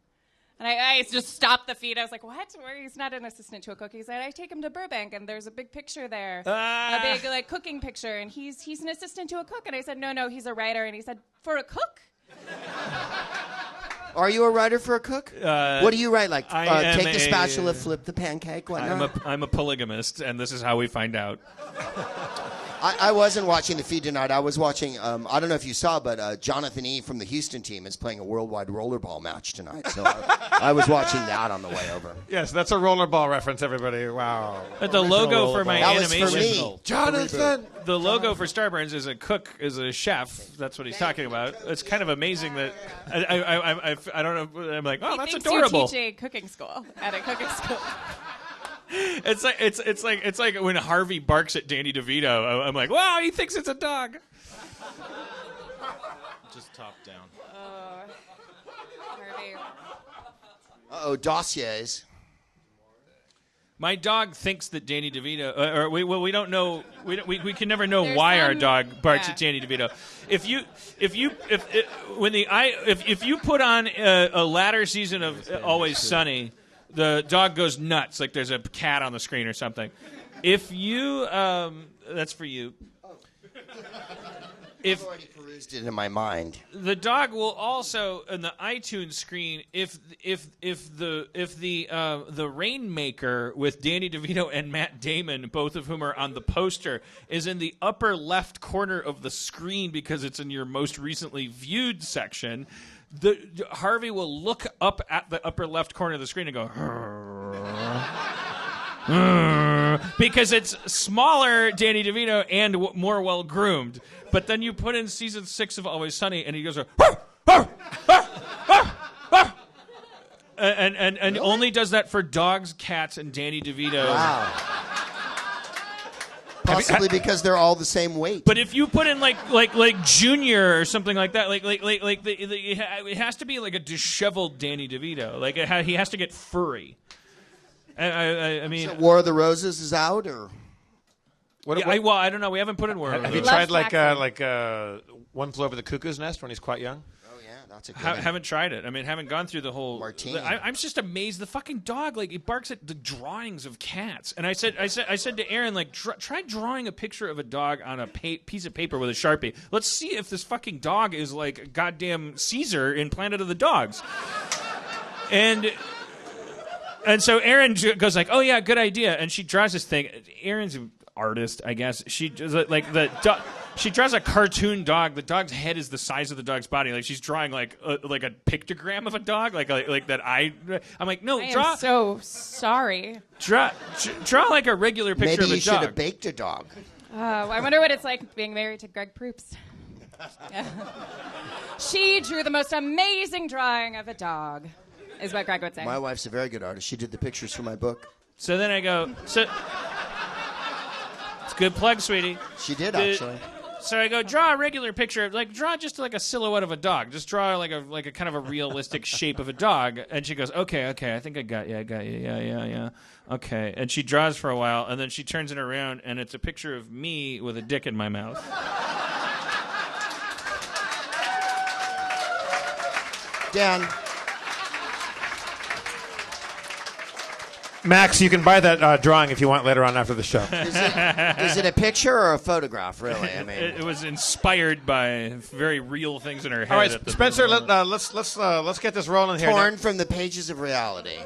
And I just stopped the feed. I was like, what? Where he's not an assistant to a cook. He said, I take him to Burbank, and there's a big picture there, a big like cooking picture, and he's an assistant to a cook. And I said, no, he's a writer. And he said, for a cook? Are you a writer for a cook? What do you write? Like, take the spatula, flip the pancake, whatnot? I'm a polygamist, and this is how we find out. I wasn't watching the feed tonight. I was watching, I don't know if you saw, but Jonathan E. from the Houston team is playing a worldwide rollerball match tonight. So I was watching that on the way over. Yes, that's a rollerball reference, everybody. Wow. But the logo for my That was animation. for me. Jonathan! The logo for Starburns is a cook, is a chef. That's what he's talking about. It's kind of amazing that I don't know. I'm like, oh, He that's thinks adorable. You teach a cooking school at a cooking school. It's like when Harvey barks at Danny DeVito. I'm like, wow, he thinks it's a dog. Just top down. Harvey. Uh-oh, dossiers. My dog thinks that Danny DeVito, we don't know. We can never know There's why our some- dog barks yeah. at Danny DeVito. If you put on a latter season of Always Sunny, the dog goes nuts, like there's a cat on the screen or something. If you, that's for you. I've already perused it in my mind. The dog will also on the iTunes screen if the Rainmaker with Danny DeVito and Matt Damon, both of whom are on the poster, is in the upper left corner of the screen because it's in your most recently viewed section. Harvey will look up at the upper left corner of the screen and go because it's smaller Danny DeVito and more well groomed. But then you put in season 6 of Always Sunny, and he goes, and really? Only does that for dogs, cats, and Danny DeVito. Wow. Possibly because they're all the same weight. But if you put in like Junior or something like that, it has to be like a disheveled Danny DeVito. Like he has to get furry. I mean, So War of the Roses is out, or I don't know. We haven't put in War. Have you Love tried Jackson. One Flew Over the Cuckoo's Nest when he's quite young? oh yeah, that's a good one. Haven't tried it. I mean, haven't gone through the whole. Martini. I'm just amazed. The fucking dog, like, it barks at the drawings of cats. And I said to Aaron, like, try drawing a picture of a dog on a piece of paper with a Sharpie. Let's see if this fucking dog is like goddamn Caesar in Planet of the Dogs. And so Aaron goes like, oh yeah, good idea. And she draws this thing. Aaron's an artist, I guess. She does she draws a cartoon dog. The dog's head is the size of the dog's body. Like she's drawing like a pictogram of a dog, like that. I'm like, no, I draw. am so sorry. Draw like a regular picture Maybe of a you should dog. have baked a dog. I wonder what it's like being married to Greg Proops. She drew the most amazing drawing of a dog, is what Greg would say. My wife's a very good artist. She did the pictures for my book. So then I go, it's a good plug, sweetie. She did, actually. So I go, draw a regular picture, like draw just like a silhouette of a dog. Just draw like a kind of a realistic shape of a dog. And she goes, okay, I think I got you, yeah. Okay. And she draws for a while, and then she turns it around, and it's a picture of me with a dick in my mouth. Dan, Max, you can buy that drawing if you want later on after the show. is it a picture or a photograph, really? I mean, It was inspired by very real things in her head. All right, at the Spencer, let's get this rolling here. torn from the pages of reality.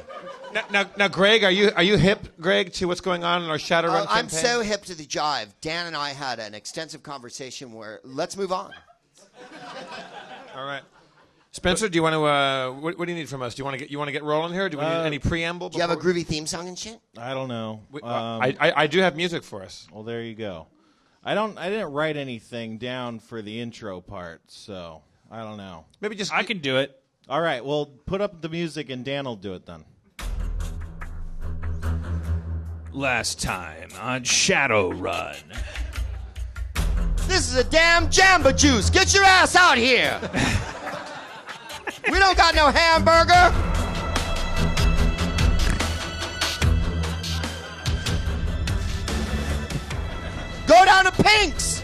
Now, Greg, are you hip, Greg, to what's going on in our Shadowrun campaign? I'm so hip to the jive. Dan and I had an extensive conversation where let's move on. All right. Spencer, do you want to? What do you need from us? Do you want to get rolling here? Do we need any preamble? Do you have a groovy theme song and shit? I don't know. I do have music for us. Well, there you go. I didn't write anything down for the intro part, so I don't know. Maybe just I can do it. All right, well, put up the music and Dan will do it then. Last time on Shadowrun. This is a damn Jamba Juice. Get your ass out here. We don't got no hamburger. Go down to Pink's.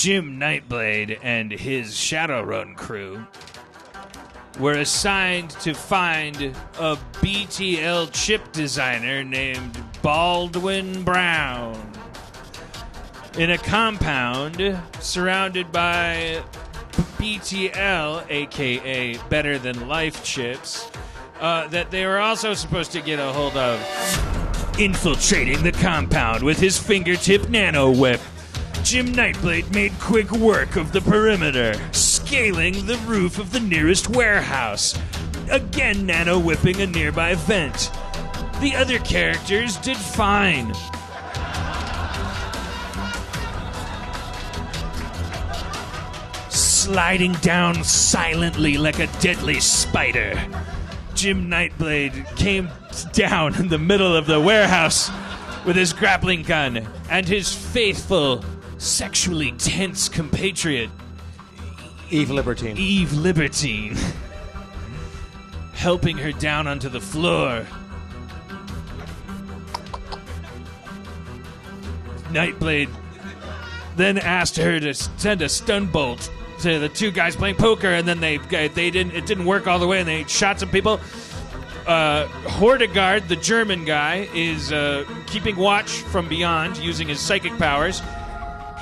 Jim Nightblade and his Shadowrun crew were assigned to find a BTL chip designer named Baldwin Brown in a compound surrounded by BTL, aka Better Than Life chips, that they were also supposed to get a hold of. Infiltrating the compound with his fingertip nano whip, Jim Nightblade made quick work of the perimeter, scaling the roof of the nearest warehouse, again nano whipping a nearby vent. The other characters did fine. Sliding down silently like a deadly spider, Jim Nightblade came down in the middle of the warehouse with his grappling gun and his faithful, sexually tense compatriot, Eve Libertine, helping her down onto the floor. Nightblade then asked her to send a stun bolt to the two guys playing poker, and then it didn't work all the way, and they shot some people. Hordegard, the German guy, is keeping watch from beyond using his psychic powers.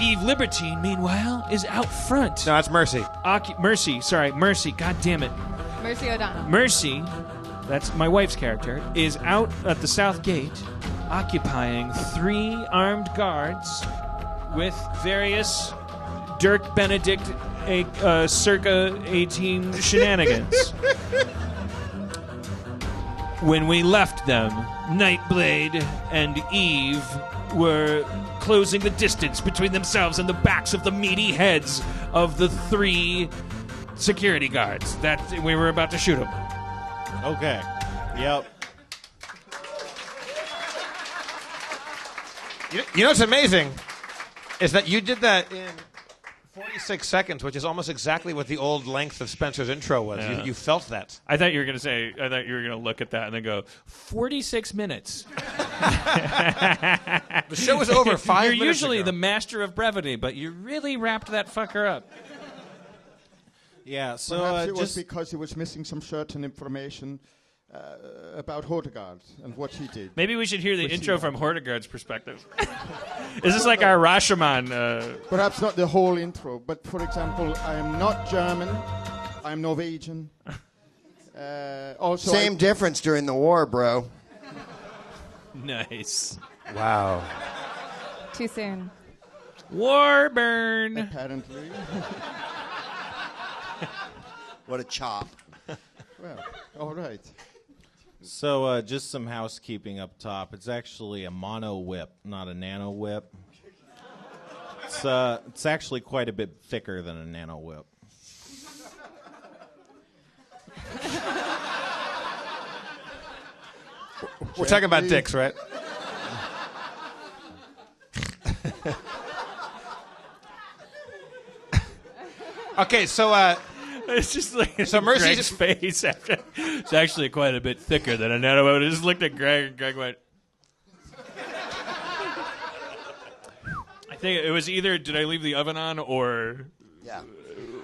Eve Libertine, meanwhile, is out front. No, that's Mercy. Mercy, god damn it. Mercy O'Donnell. Mercy, that's my wife's character, is out at the south gate occupying 3 armed guards with various Dirk Benedict circa 18 shenanigans. When we left them, Nightblade and Eve were closing the distance between themselves and the backs of the meaty heads of the 3 security guards that we were about to shoot them. Okay. Yep. You know what's amazing is that you did that in 46 seconds, which is almost exactly what the old length of Spencer's intro was. Yeah. You felt that. I thought you were going to look at that and then go, 46 minutes. The show was over 5 minutes You're usually ago. the master of brevity, but you really wrapped that fucker up. Yeah, so Perhaps it was just because he was missing some certain information about Hordegard and what he did. Maybe we should hear the intro from Hordegard's perspective. Is this like our Rashomon? Perhaps not the whole intro, but for example, I am not German. I'm Norwegian. Also, Same difference during the war, bro. Nice. Wow. Too soon. Warburn. apparently. What a chop. Well, all right. So just some housekeeping up top. It's actually a mono whip, not a nano whip. It's actually quite a bit thicker than a nano whip. We're talking about dicks, right? Okay, so It's just like So Mercy Greg's just- face after. It's actually quite a bit thicker than a nano. I just looked at Greg, and Greg went. I think it was either did I leave the oven on or. Yeah.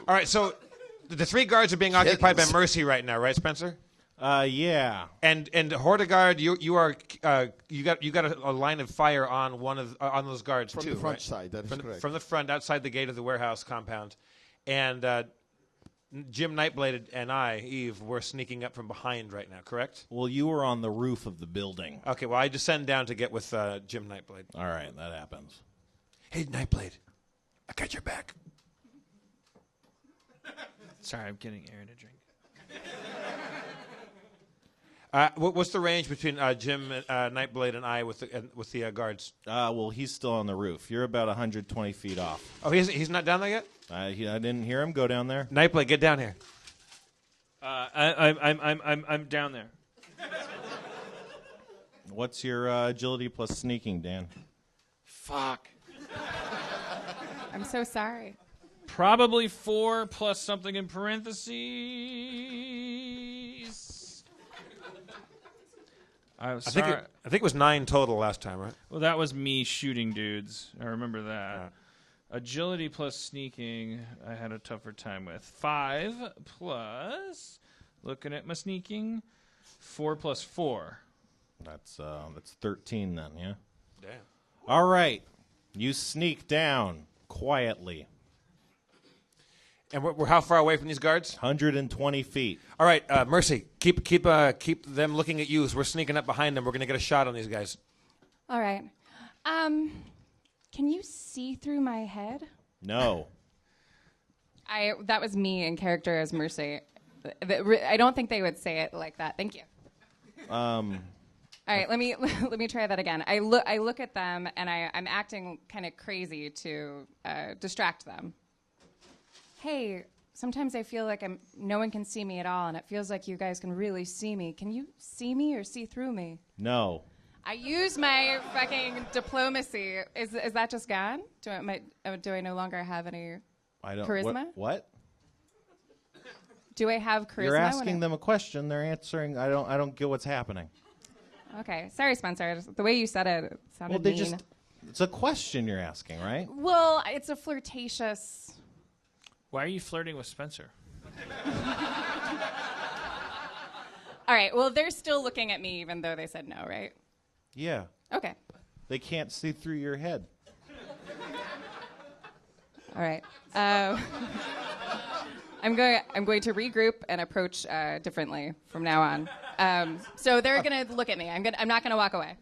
all right, so the 3 guards are being occupied by Mercy right now, right, Spencer? Yeah. And Hordegard, you got a line of fire on one of on those guards From too, the front right? side, that is correct. From the front, outside the gate of the warehouse compound, and Jim Nightblade and I, Eve, we're sneaking up from behind right now. Correct? Well, you were on the roof of the building. Okay. Well, I descend down to get with Jim Nightblade. All right, that happens. Hey, Nightblade, I got your back. Sorry, I'm getting Aaron a drink. What's the range between Jim Nightblade and I with the guards? Well, he's still on the roof. You're about 120 feet off. Oh, he's not down there yet. I didn't hear him go down there. Nightblade, get down here. I'm down there. What's your agility plus sneaking, Dan? Fuck. I'm so sorry. Probably 4 plus something in parentheses. I think it was 9 total last time, right? Well, that was me shooting dudes. I remember that. Agility plus sneaking, I had a tougher time with. 5 plus, looking at my sneaking, 4 plus 4. That's 13 then, yeah? Damn. All right. You sneak down quietly. And we're how far away from these guards? 120 feet. All right, Mercy, keep them looking at you as we're sneaking up behind them. We're going to get a shot on these guys. All right. Can you see through my head? No. That was me in character as Mercy. I don't think they would say it like that. Thank you. All right, let me try that again. I look at them and I'm acting kind of crazy to distract them. Hey, sometimes I feel like no one can see me at all, and it feels like you guys can really see me. Can you see me or see through me? No. I use my fucking diplomacy. Is that just gone? Do I no longer have any charisma? What? Do I have charisma? You're asking them a question. They're answering. I don't get what's happening. Okay. Sorry, Spencer. The way you said it sounded mean. It's a question you're asking, right? Well, it's a flirtatious... Why are you flirting with Spencer? All right. Well, they're still looking at me even though they said no, right? Yeah. Okay. They can't see through your head. All right. I'm going to regroup and approach differently from now on. So they're going to look at me. I'm not going to walk away.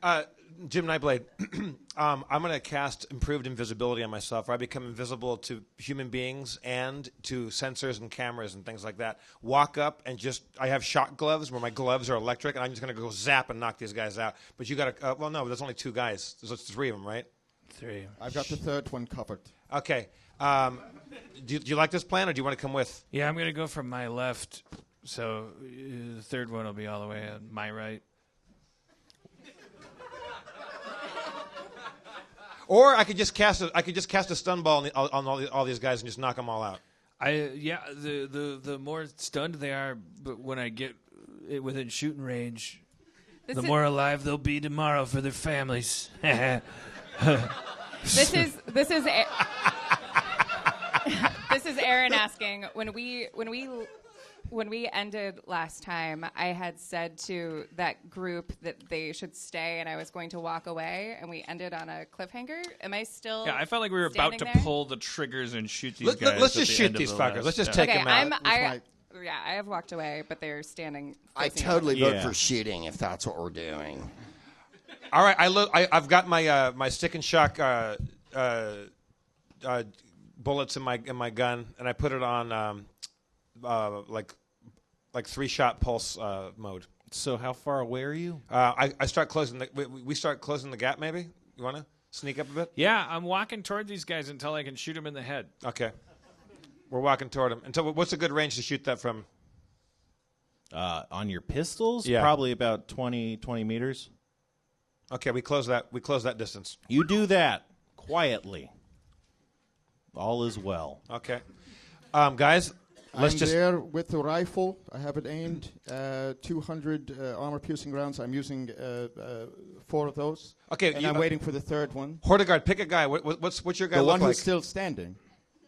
Jim Nightblade, I'm going to cast improved invisibility on myself, where I become invisible to human beings and to sensors and cameras and things like that. Walk up and I have shock gloves where my gloves are electric, and I'm just going to go zap and knock these guys out. But you got to, well, no, there's only 2 guys. There's 3 of them, right? 3. I've got the third one covered. Okay. Do you like this plan, or do you want to come with? Yeah, I'm going to go from my left, so the third one will be all the way on my right. Or I could just cast a stun ball on all these guys and just knock them all out. The more stunned they are, but when I get within shooting range, The more alive they'll be tomorrow for their families. This is Aaron asking, when we ended last time, I had said to that group that they should stay, and I was going to walk away, and we ended on a cliffhanger. Am I still? Yeah, I felt like we were about to there? pull the triggers and shoot these guys. Let's just shoot these fuckers. Let's just take them out. I have walked away, but they're standing. I totally vote for shooting if that's what we're doing. All right, I've got my stick and shock bullets in my gun, and I put it on like 3-shot pulse mode. So how far away are you? I start closing we start closing the gap. Maybe you want to sneak up a bit. Yeah, I'm walking toward these guys until I can shoot them in the head. Okay, we're walking toward them. Until what's a good range to shoot that from? On your pistols? Yeah. Probably about 20 meters. Okay, we close that distance. You do that quietly. All is well. Okay, guys. I'm there with the rifle. I have it aimed. 200 armor-piercing rounds. I'm using 4 of those. Okay, and I'm waiting for the third one. Hortigard, pick a guy. What's your guy the look one like? who's still standing.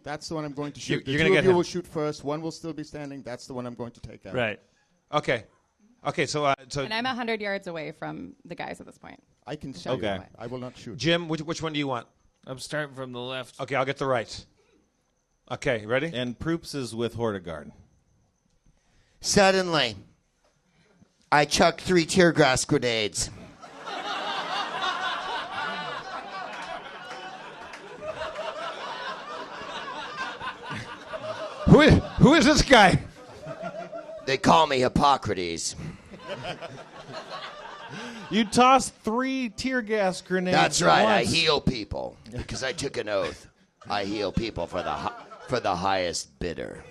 That's the one I'm going to shoot. You're the gonna two get of you him. will shoot first. One will still be standing. That's the one I'm going to take out. Right. Okay. So And I'm 100 yards away from the guys at this point. I can see. Okay. You. I will not shoot. Jim, which one do you want? I'm starting from the left. Okay, I'll get the right. Okay, ready? And Proops is with Hortigard. Suddenly, I chucked 3 tear gas grenades. Who is this guy? They call me Hippocrates. You tossed 3 tear gas grenades. That's at right. I once. heal people because I took an oath. I heal people for the highest bidder.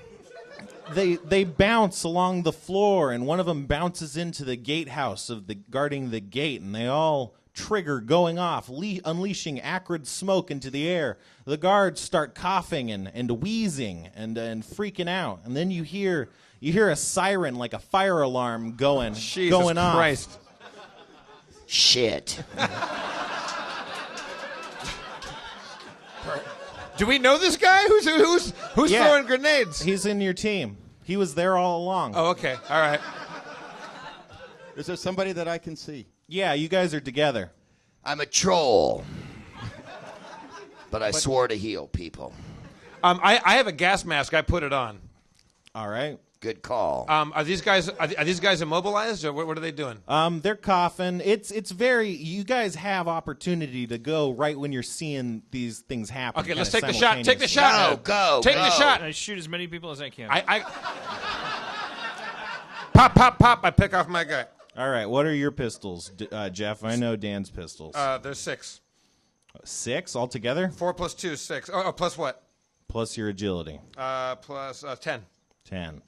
They bounce along the floor, and one of them bounces into the gatehouse guarding the gate, and they all trigger going off, unleashing acrid smoke into the air. The guards start coughing and wheezing and freaking out, and then you hear a siren like a fire alarm going off. Christ. Shit. Do we know this guy? Who's Yeah. throwing grenades? He's in your team. He was there all along. Oh, okay. All right. Is there somebody that I can see? Yeah, you guys are together. I'm a troll. But I swore to heal people. I have a gas mask. I put it on. All right. Good call. Are these guys immobilized, or what are they doing? They're coughing. It's very. You guys have opportunity to go right when you're seeing these things happen. Okay, let's kinda take the shot. Take the simultaneously. shot. Go. Take the shot. I shoot as many people as I can. Pop, pop, pop. I pick off my guy. All right. What are your pistols, Jeff? I know Dan's pistols. There's 6. 6 altogether? 4 plus 2 is 6. Oh, plus what? Plus your agility. Plus 10. 10.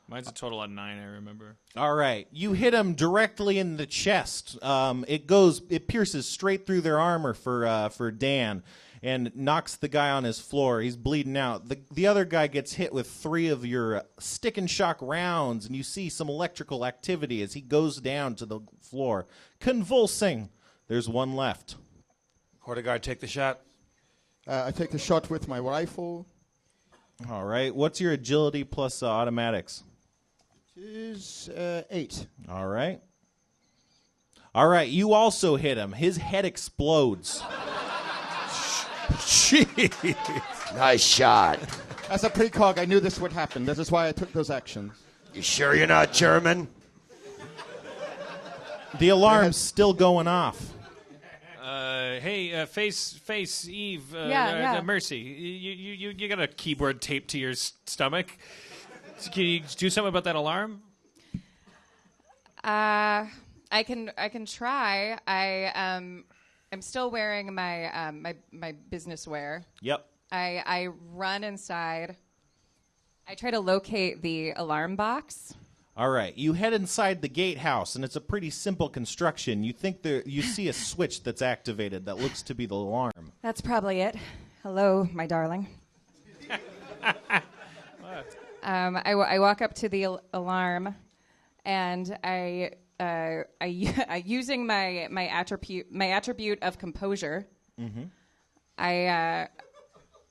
Mine's a total of 9, I remember. All right. You hit him directly in the chest. It pierces straight through their armor for Dan and knocks the guy on his floor. He's bleeding out. The other guy gets hit with 3 of your stick and shock rounds, and you see some electrical activity as he goes down to the floor, convulsing. There's one left. Hordegaard, take the shot. I take the shot with my rifle. All right. What's your agility plus automatics? Is 8. All right. All right. You also hit him. His head explodes. Jeez. Nice shot. As a precog, I knew this would happen. This is why I took those actions. You sure you're not German? The alarm's still going off. Hey, face, Eve, Yeah. Mercy. You got a keyboard taped to your stomach. Can you do something about that alarm? I can try. I'm still wearing my my business wear. Yep. I run inside. I try to locate the alarm box. All right. You head inside the gatehouse, and it's a pretty simple construction. You think you see a switch that's activated that looks to be the alarm. That's probably it. Hello, my darling. I walk up to the alarm, and I using my attribute of composure. Mm-hmm.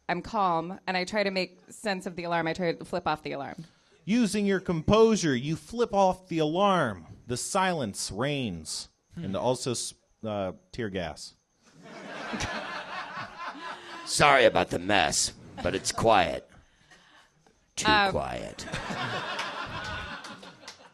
I'm calm, and I try to make sense of the alarm. I try to flip off the alarm. Using your composure, you flip off the alarm. The silence reigns, and also tear gas. Sorry about the mess, but it's quiet. Too quiet.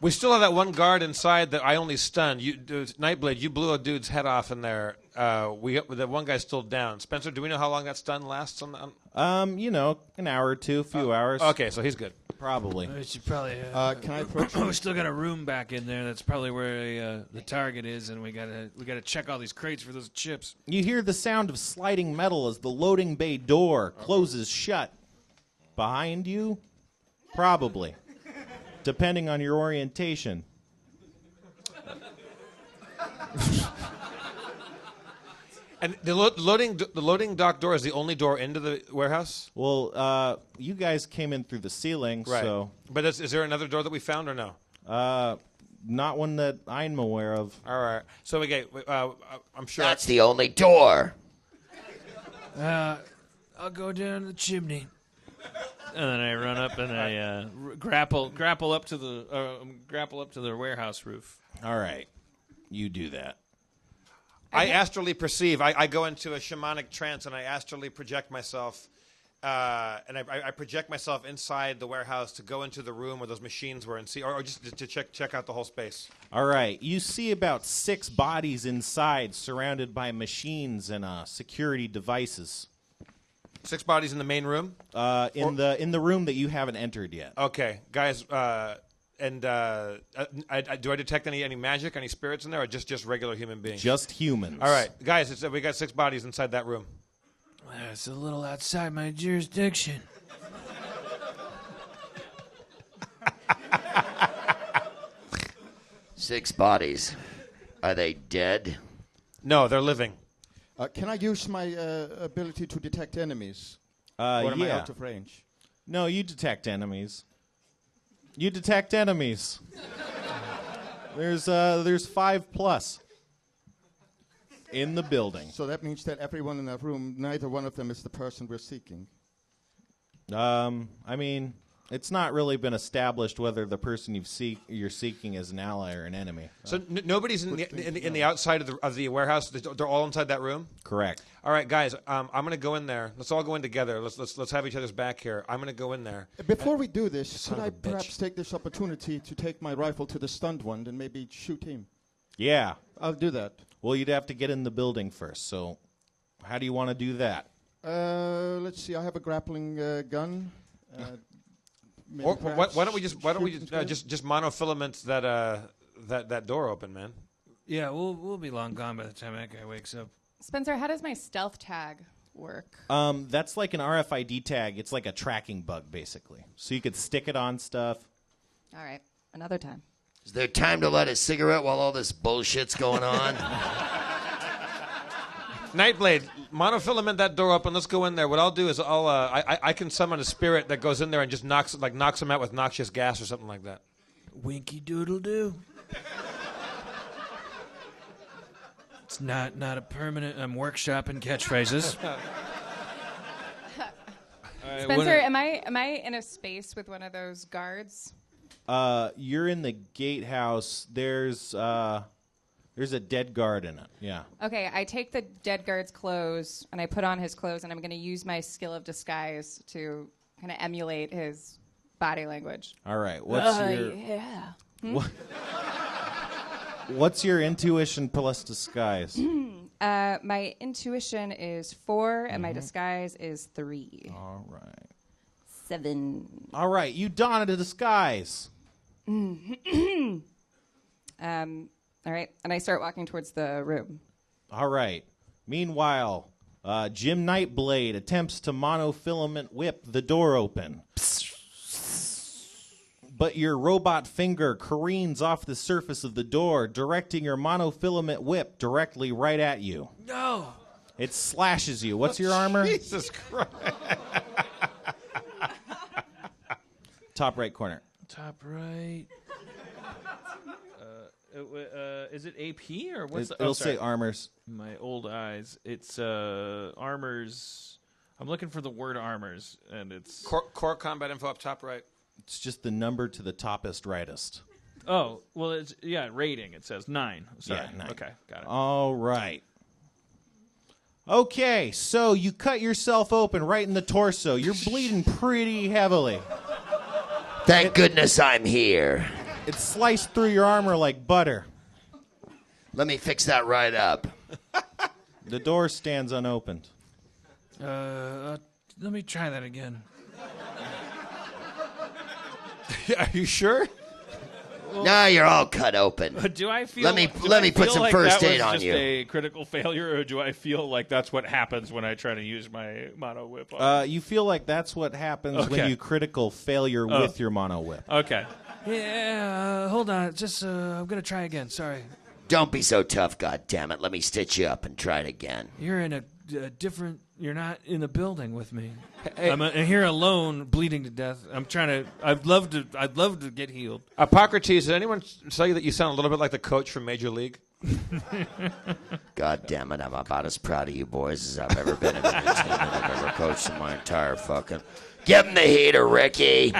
We still have that one guard inside that I only stunned. Nightblade, you blew a dude's head off in there. The one guy's still down. Spencer, do we know how long that stun lasts? An hour or two, a few hours. Okay, so he's good. Probably. We should probably. Can I approach? We still got a room back in there. That's probably where the target is, and we gotta check all these crates for those chips. You hear the sound of sliding metal as the loading bay door closes shut. Behind you? Probably. Depending on your orientation. And the loading dock door is the only door into the warehouse? Well, you guys came in through the ceiling, Right. so... But is there another door that we found or no? Not one that I'm aware of. All right. So I'm sure... That's the only door. I'll go down the chimney. And then I run up and I grapple up to the warehouse roof. All right. You do that. I astrally perceive. I go into a shamanic trance and I astrally project myself. And I project myself inside the warehouse to go into the room where those machines were and see, or just to check out the whole space. All right. You see about 6 bodies inside surrounded by machines and security devices. 6 bodies in the main room? In the room that you haven't entered yet. Okay. Guys, do I detect any magic, any spirits in there, or just regular human beings? Just humans. All right. Guys, we got 6 bodies inside that room. It's a little outside my jurisdiction. Six bodies. Are they dead? No, they're living. Can I use my ability to detect enemies? Or am I out of range? No, you detect enemies. You detect enemies. There's 5 plus. In the building. So that means that everyone in that room, neither one of them is the person we're seeking. I mean, it's not really been established whether the person you're seeking is an ally or an enemy. So nobody's in the outside of the warehouse. They're all inside that room. Correct. All right, guys. I'm going to go in there. Let's all go in together. Let's have each other's back here. I'm going to go in there. Before we do this, Son could of I a bitch. perhaps take this opportunity to take my rifle to the stunned one and maybe shoot him? Yeah. I'll do that. Well, you'd have to get in the building first. So, how do you want to do that? Let's see. I have a grappling gun. Or why don't we just monofilament that door open, man? Yeah, we'll be long gone by the time that guy wakes up. Spencer, how does my stealth tag work? That's like an RFID tag. It's like a tracking bug, basically. So you could stick it on stuff. All right, another time. Is there time to light a cigarette while all this bullshit's going on? Nightblade, monofilament that door open. Let's go in there. What I'll do is I can summon a spirit that goes in there and just knocks them out with noxious gas or something like that. Winky doodle doo. It's not a permanent. I'm workshopping catchphrases. Spencer, am I in a space with one of those guards? You're in the gatehouse. There's a dead guard in it. Yeah. Okay, I take the dead guard's clothes and I put on his clothes, and I'm going to use my skill of disguise to kind of emulate his body language. All right. What's your yeah? What's your intuition plus disguise? My intuition is 4, and my disguise is 3. All right. 7. All right. You don a disguise. All right, and I start walking towards the room. All right. Meanwhile, Jim Nightblade attempts to monofilament whip the door open. But your robot finger careens off the surface of the door, directing your monofilament whip directly right at you. No. It slashes you. What's your armor? Jesus Christ. Top right corner. Top right. Is it AP or what's It'll say armors. My old eyes. It's armors. I'm looking for the word armors, and it's Core combat info up top right. It's just the number to the toppest rightest. Oh, well, it's rating. It says 9. Sorry. Yeah, 9. Okay, got it. All right. Okay, so you cut yourself open right in the torso. You're bleeding pretty heavily. Thank goodness I'm here. It sliced through your armor like butter. Let me fix that right up. The door stands unopened. Let me try that again. Are you sure? Now you're all cut open. Do I feel? Let me put some like first that aid was on just you. A critical failure, or do I feel like that's what happens when I try to use my mono whip? On? You feel like that's what happens when you critical failure with your mono whip. Okay. Yeah. Hold on. Just I'm gonna try again. Sorry. Don't be so tough, goddammit. Let me stitch you up and try it again. You're in a different. You're not in the building with me. Hey. I'm here alone, bleeding to death. I'm trying to. I'd love to get healed. Hippocrates, did anyone tell you that you sound a little bit like the coach from Major League? God damn it, I'm about as proud of you boys as I've ever been in any team that I've ever coached in my entire fucking. Give him the heater, Ricky.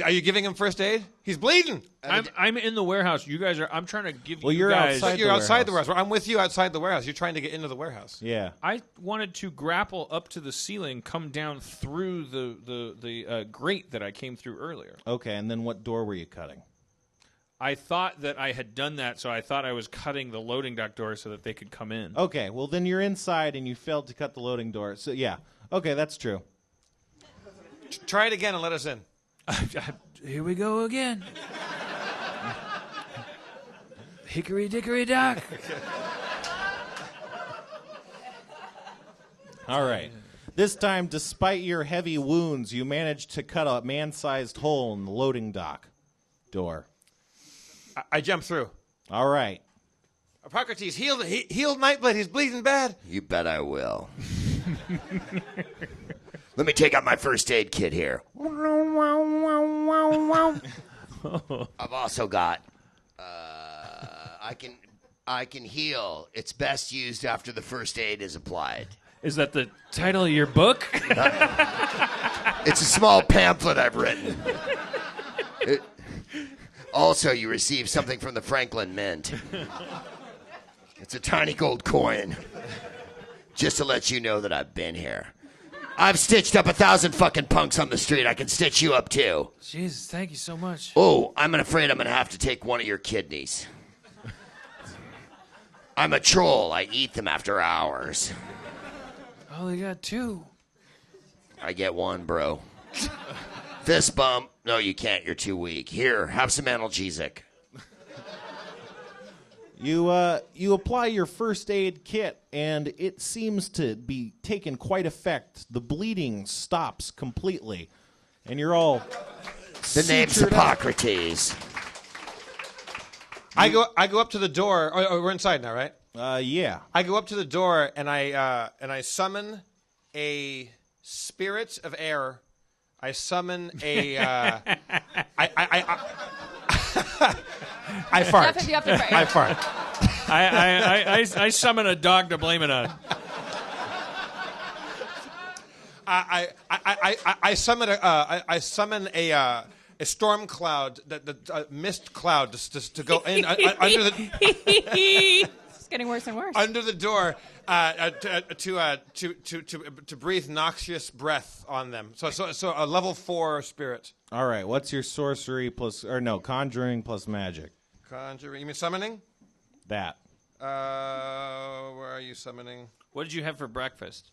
Are you giving him first aid? He's bleeding. I'm in the warehouse. You guys are. I'm trying to give Well, you you're guys. outside. You're outside the warehouse. I'm with you outside the warehouse. You're trying to get into the warehouse. Yeah. I wanted to grapple up to the ceiling, come down through the grate that I came through earlier. Okay, and then what door were you cutting? I thought that I had done that, so I thought I was cutting the loading dock door so that they could come in. Okay, well then you're inside and you failed to cut the loading door. So yeah. Okay, that's true. Try it again and let us in. Here we go again. Hickory dickory dock. All right. This time, despite your heavy wounds, you managed to cut a man-sized hole in the loading dock door. I jumped through. All right. Hippocrates, healed Nightblade. He's bleeding bad. You bet I will. Let me take out my first aid kit here. I've also got I can heal. It's best used after the first aid is applied. Is that the title of your book? It's a small pamphlet I've written. Also, you receive something from the Franklin Mint. It's a tiny gold coin. Just to let you know that I've been here. I've stitched up 1,000 fucking punks on the street. I can stitch you up too. Jesus, thank you so much. Oh, I'm afraid I'm going to have to take one of your kidneys. I'm a troll. I eat them after hours. I only got 2. I get 1, bro. Fist bump. No, you can't. You're too weak. Here, have some analgesic. You apply your first aid kit, and it seems to be taking quite effect. The bleeding stops completely, and you're all The name's Hippocrates. I go up to the door. Oh, we're inside now, right? Yeah. I go up to the door and I summon a spirit of air. I summon a. I fart. Jeff, if you have to fart. I fart. I summon a dog to blame it on. I summon a storm cloud, the mist cloud, to go in under the. It's getting worse and worse. Under the door to breathe noxious breath on them. So a level 4 spirit. All right. What's your sorcery plus, or no, conjuring plus magic? Conjuring. You mean summoning? That. Where are you summoning? What did you have for breakfast?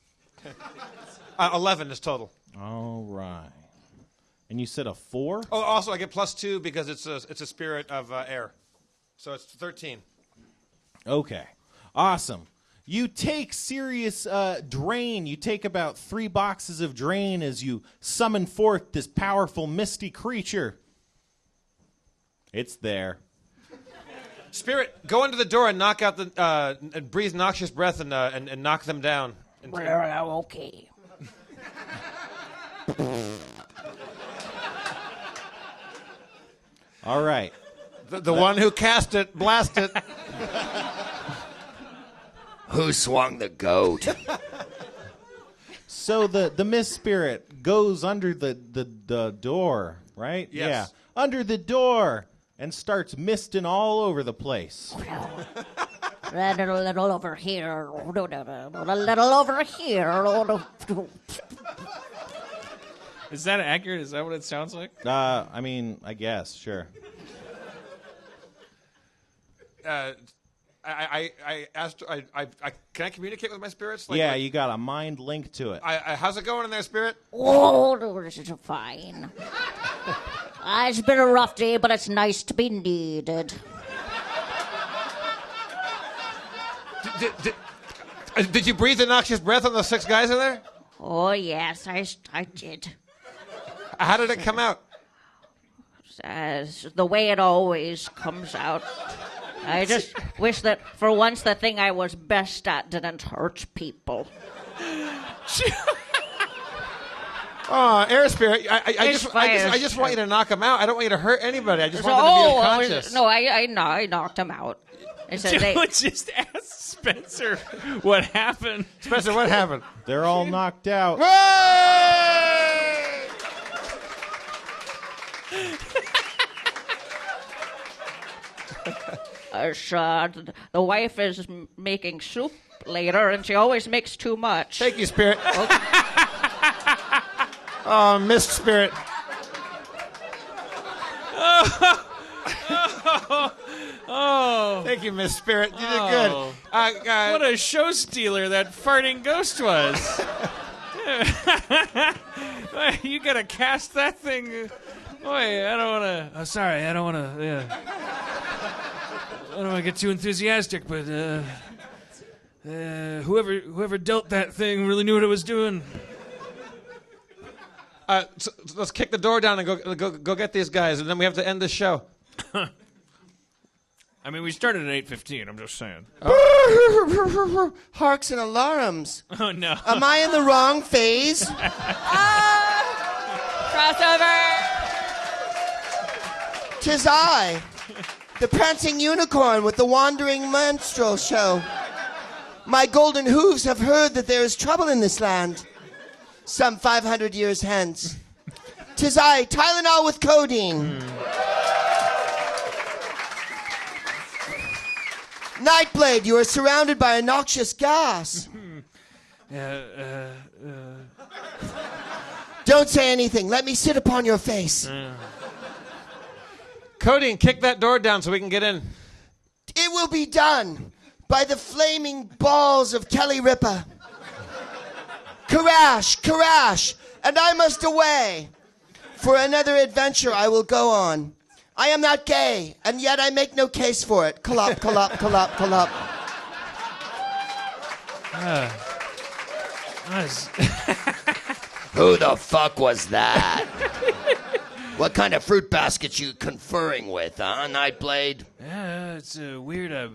11 is total. All right. And you said a 4? Oh, also I get +2 because it's a spirit of air, so it's 13. Okay. Awesome. You take serious drain. You take about 3 boxes of drain as you summon forth this powerful misty creature. It's there. Spirit, go into the door and knock out the and breathe noxious breath and knock them down. Okay. All right. The one who cast it, blast it. Who swung the goat? So the mist spirit goes under the door, right? Yes. Yeah. Under the door and starts misting all over the place. A little over here. A little over here. Is that accurate? Is that what it sounds like? I mean, I guess, sure. I asked. Can I communicate with my spirits? Yeah, you got a mind link to it. How's it going in there, spirit? Oh, this is fine. It's been a rough day, but it's nice to be needed. Did you breathe the noxious breath on those 6 guys in there? Oh, yes, I did. How did it come out? The way it always comes out. I just wish that for once the thing I was best at didn't hurt people. Oh, air spirit! I It's just want you to knock them out. I don't want you to hurt anybody. I just want them to be unconscious. No, I knocked him out. Just ask Spencer what happened. Spencer, what happened? They're all knocked out. The wife is making soup later, and she always makes too much. Thank you, spirit. Oh, mist spirit. Oh. Thank you, Miss Spirit. You did good. What a show stealer that farting ghost was. You gotta cast that thing. Boy, I don't want to. Sorry, I don't want to. Yeah. I don't want to get too enthusiastic, but whoever dealt that thing really knew what it was doing. So let's kick the door down and go get these guys, and then we have to end the show. I mean, we started at 8:15. I'm just saying. Harks and alarms. Oh no! Am I in the wrong phase? Crossover. 'Tis I. The prancing unicorn with the wandering minstrel show. My golden hooves have heard that there is trouble in this land. Some 500 years hence. 'Tis I, Tylenol with codeine. Nightblade, you are surrounded by a noxious gas. Don't say anything. Let me sit upon your face. Codeine, kick that door down so we can get in. It will be done by the flaming balls of Kelly Ripa. Crash, crash, and I must away. For another adventure I will go on. I am not gay, and yet I make no case for it. Collop, collop, collop, collop. Who the fuck was that? What kind of fruit basket you conferring with, huh, Nightblade? Yeah, it's weird.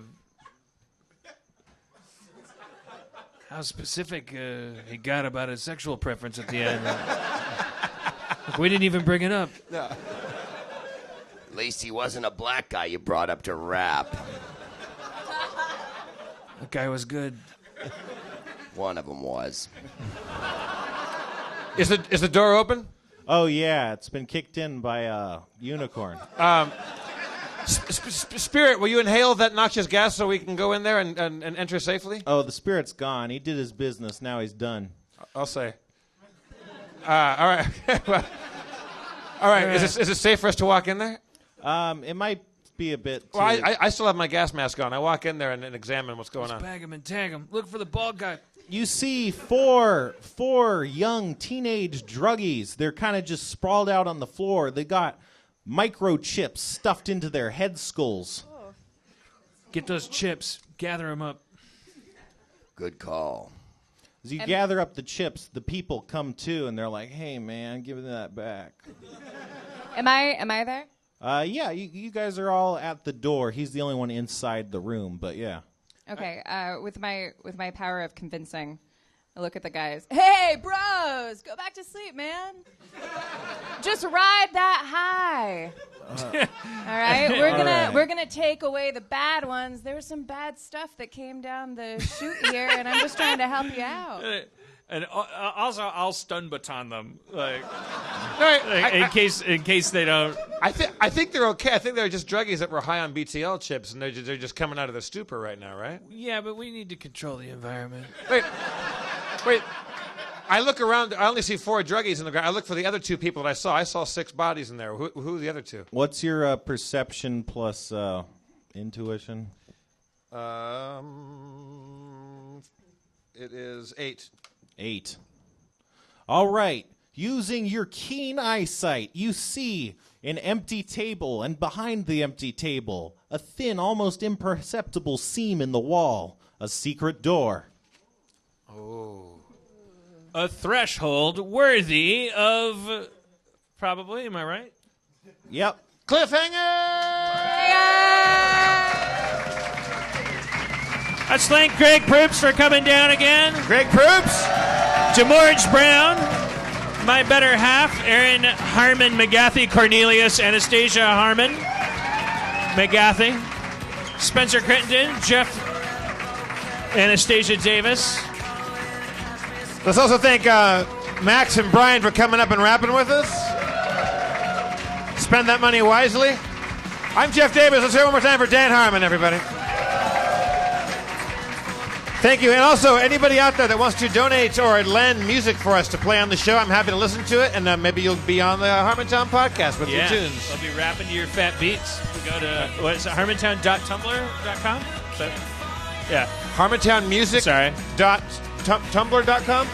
How specific he got about his sexual preference at the end. We didn't even bring it up. No. At least he wasn't a black guy you brought up to rap. That guy was good. One of them was. Is the door open? Oh, yeah. It's been kicked in by a unicorn. Spirit, will you inhale that noxious gas so we can go in there and enter safely? Oh, the spirit's gone. He did his business. Now he's done. I'll say. All right. All right. Is it safe for us to walk in there? It might be a bit. Well, I still have my gas mask on. I walk in there and examine what's going on. Bag him and tag him. Look for the bald guy. You see four young teenage druggies. They're kind of just sprawled out on the floor. They got microchips stuffed into their head skulls. Get those chips. Gather them up. Good call. As you gather up the chips, the people come to, and they're like, "Hey, man, give that back." Am I there? Yeah, you guys are all at the door. He's the only one inside the room, but yeah. Okay, with my power of convincing, I look at the guys. Hey, bros, go back to sleep, man. Just ride that high. All right, we're gonna take away the bad ones. There was some bad stuff that came down the chute here, and I'm just trying to help you out. And also, I'll stun baton them, in case they don't. I think they're okay. I think they're just druggies that were high on BTL chips, and they're just coming out of their stupor right now, right? Yeah, but we need to control the environment. Wait. I look around. I only see 4 druggies in the ground. I look for the other 2 people that I saw. I saw 6 bodies in there. Who are the other 2? What's your perception plus intuition? It is 8. 8. All right. Using your keen eyesight, you see an empty table, and behind the empty table, a thin, almost imperceptible seam in the wall, a secret door. Oh. A threshold worthy of... Probably, am I right? Yep. Cliffhanger! Let's thank Greg Proops for coming down again. Greg Proops. Jamorge Brown. My better half, Aaron Harmon McGathy, Cornelius, Anastasia Harmon McGathy. Spencer Crittenden, Jeff, Anastasia Davis. Let's also thank Max and Brian for coming up and rapping with us. Spend that money wisely. I'm Jeff Davis. Let's hear it one more time for Dan Harmon, everybody. Thank you. And also, anybody out there that wants to donate or lend music for us to play on the show, I'm happy to listen to it, and maybe you'll be on the Harmontown podcast with your tunes. I'll be rapping to your fat beats. We go to, what is it, harmontown.tumblr.com? Yeah. Harmontownmusic.tumblr.com?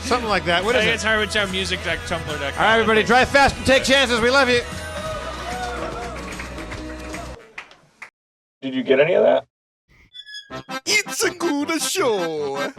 Something like that. What is it? It's harmontownmusic.tumblr.com. All right, everybody, drive fast and take chances. We love you. Did you get any of that? It's a good show.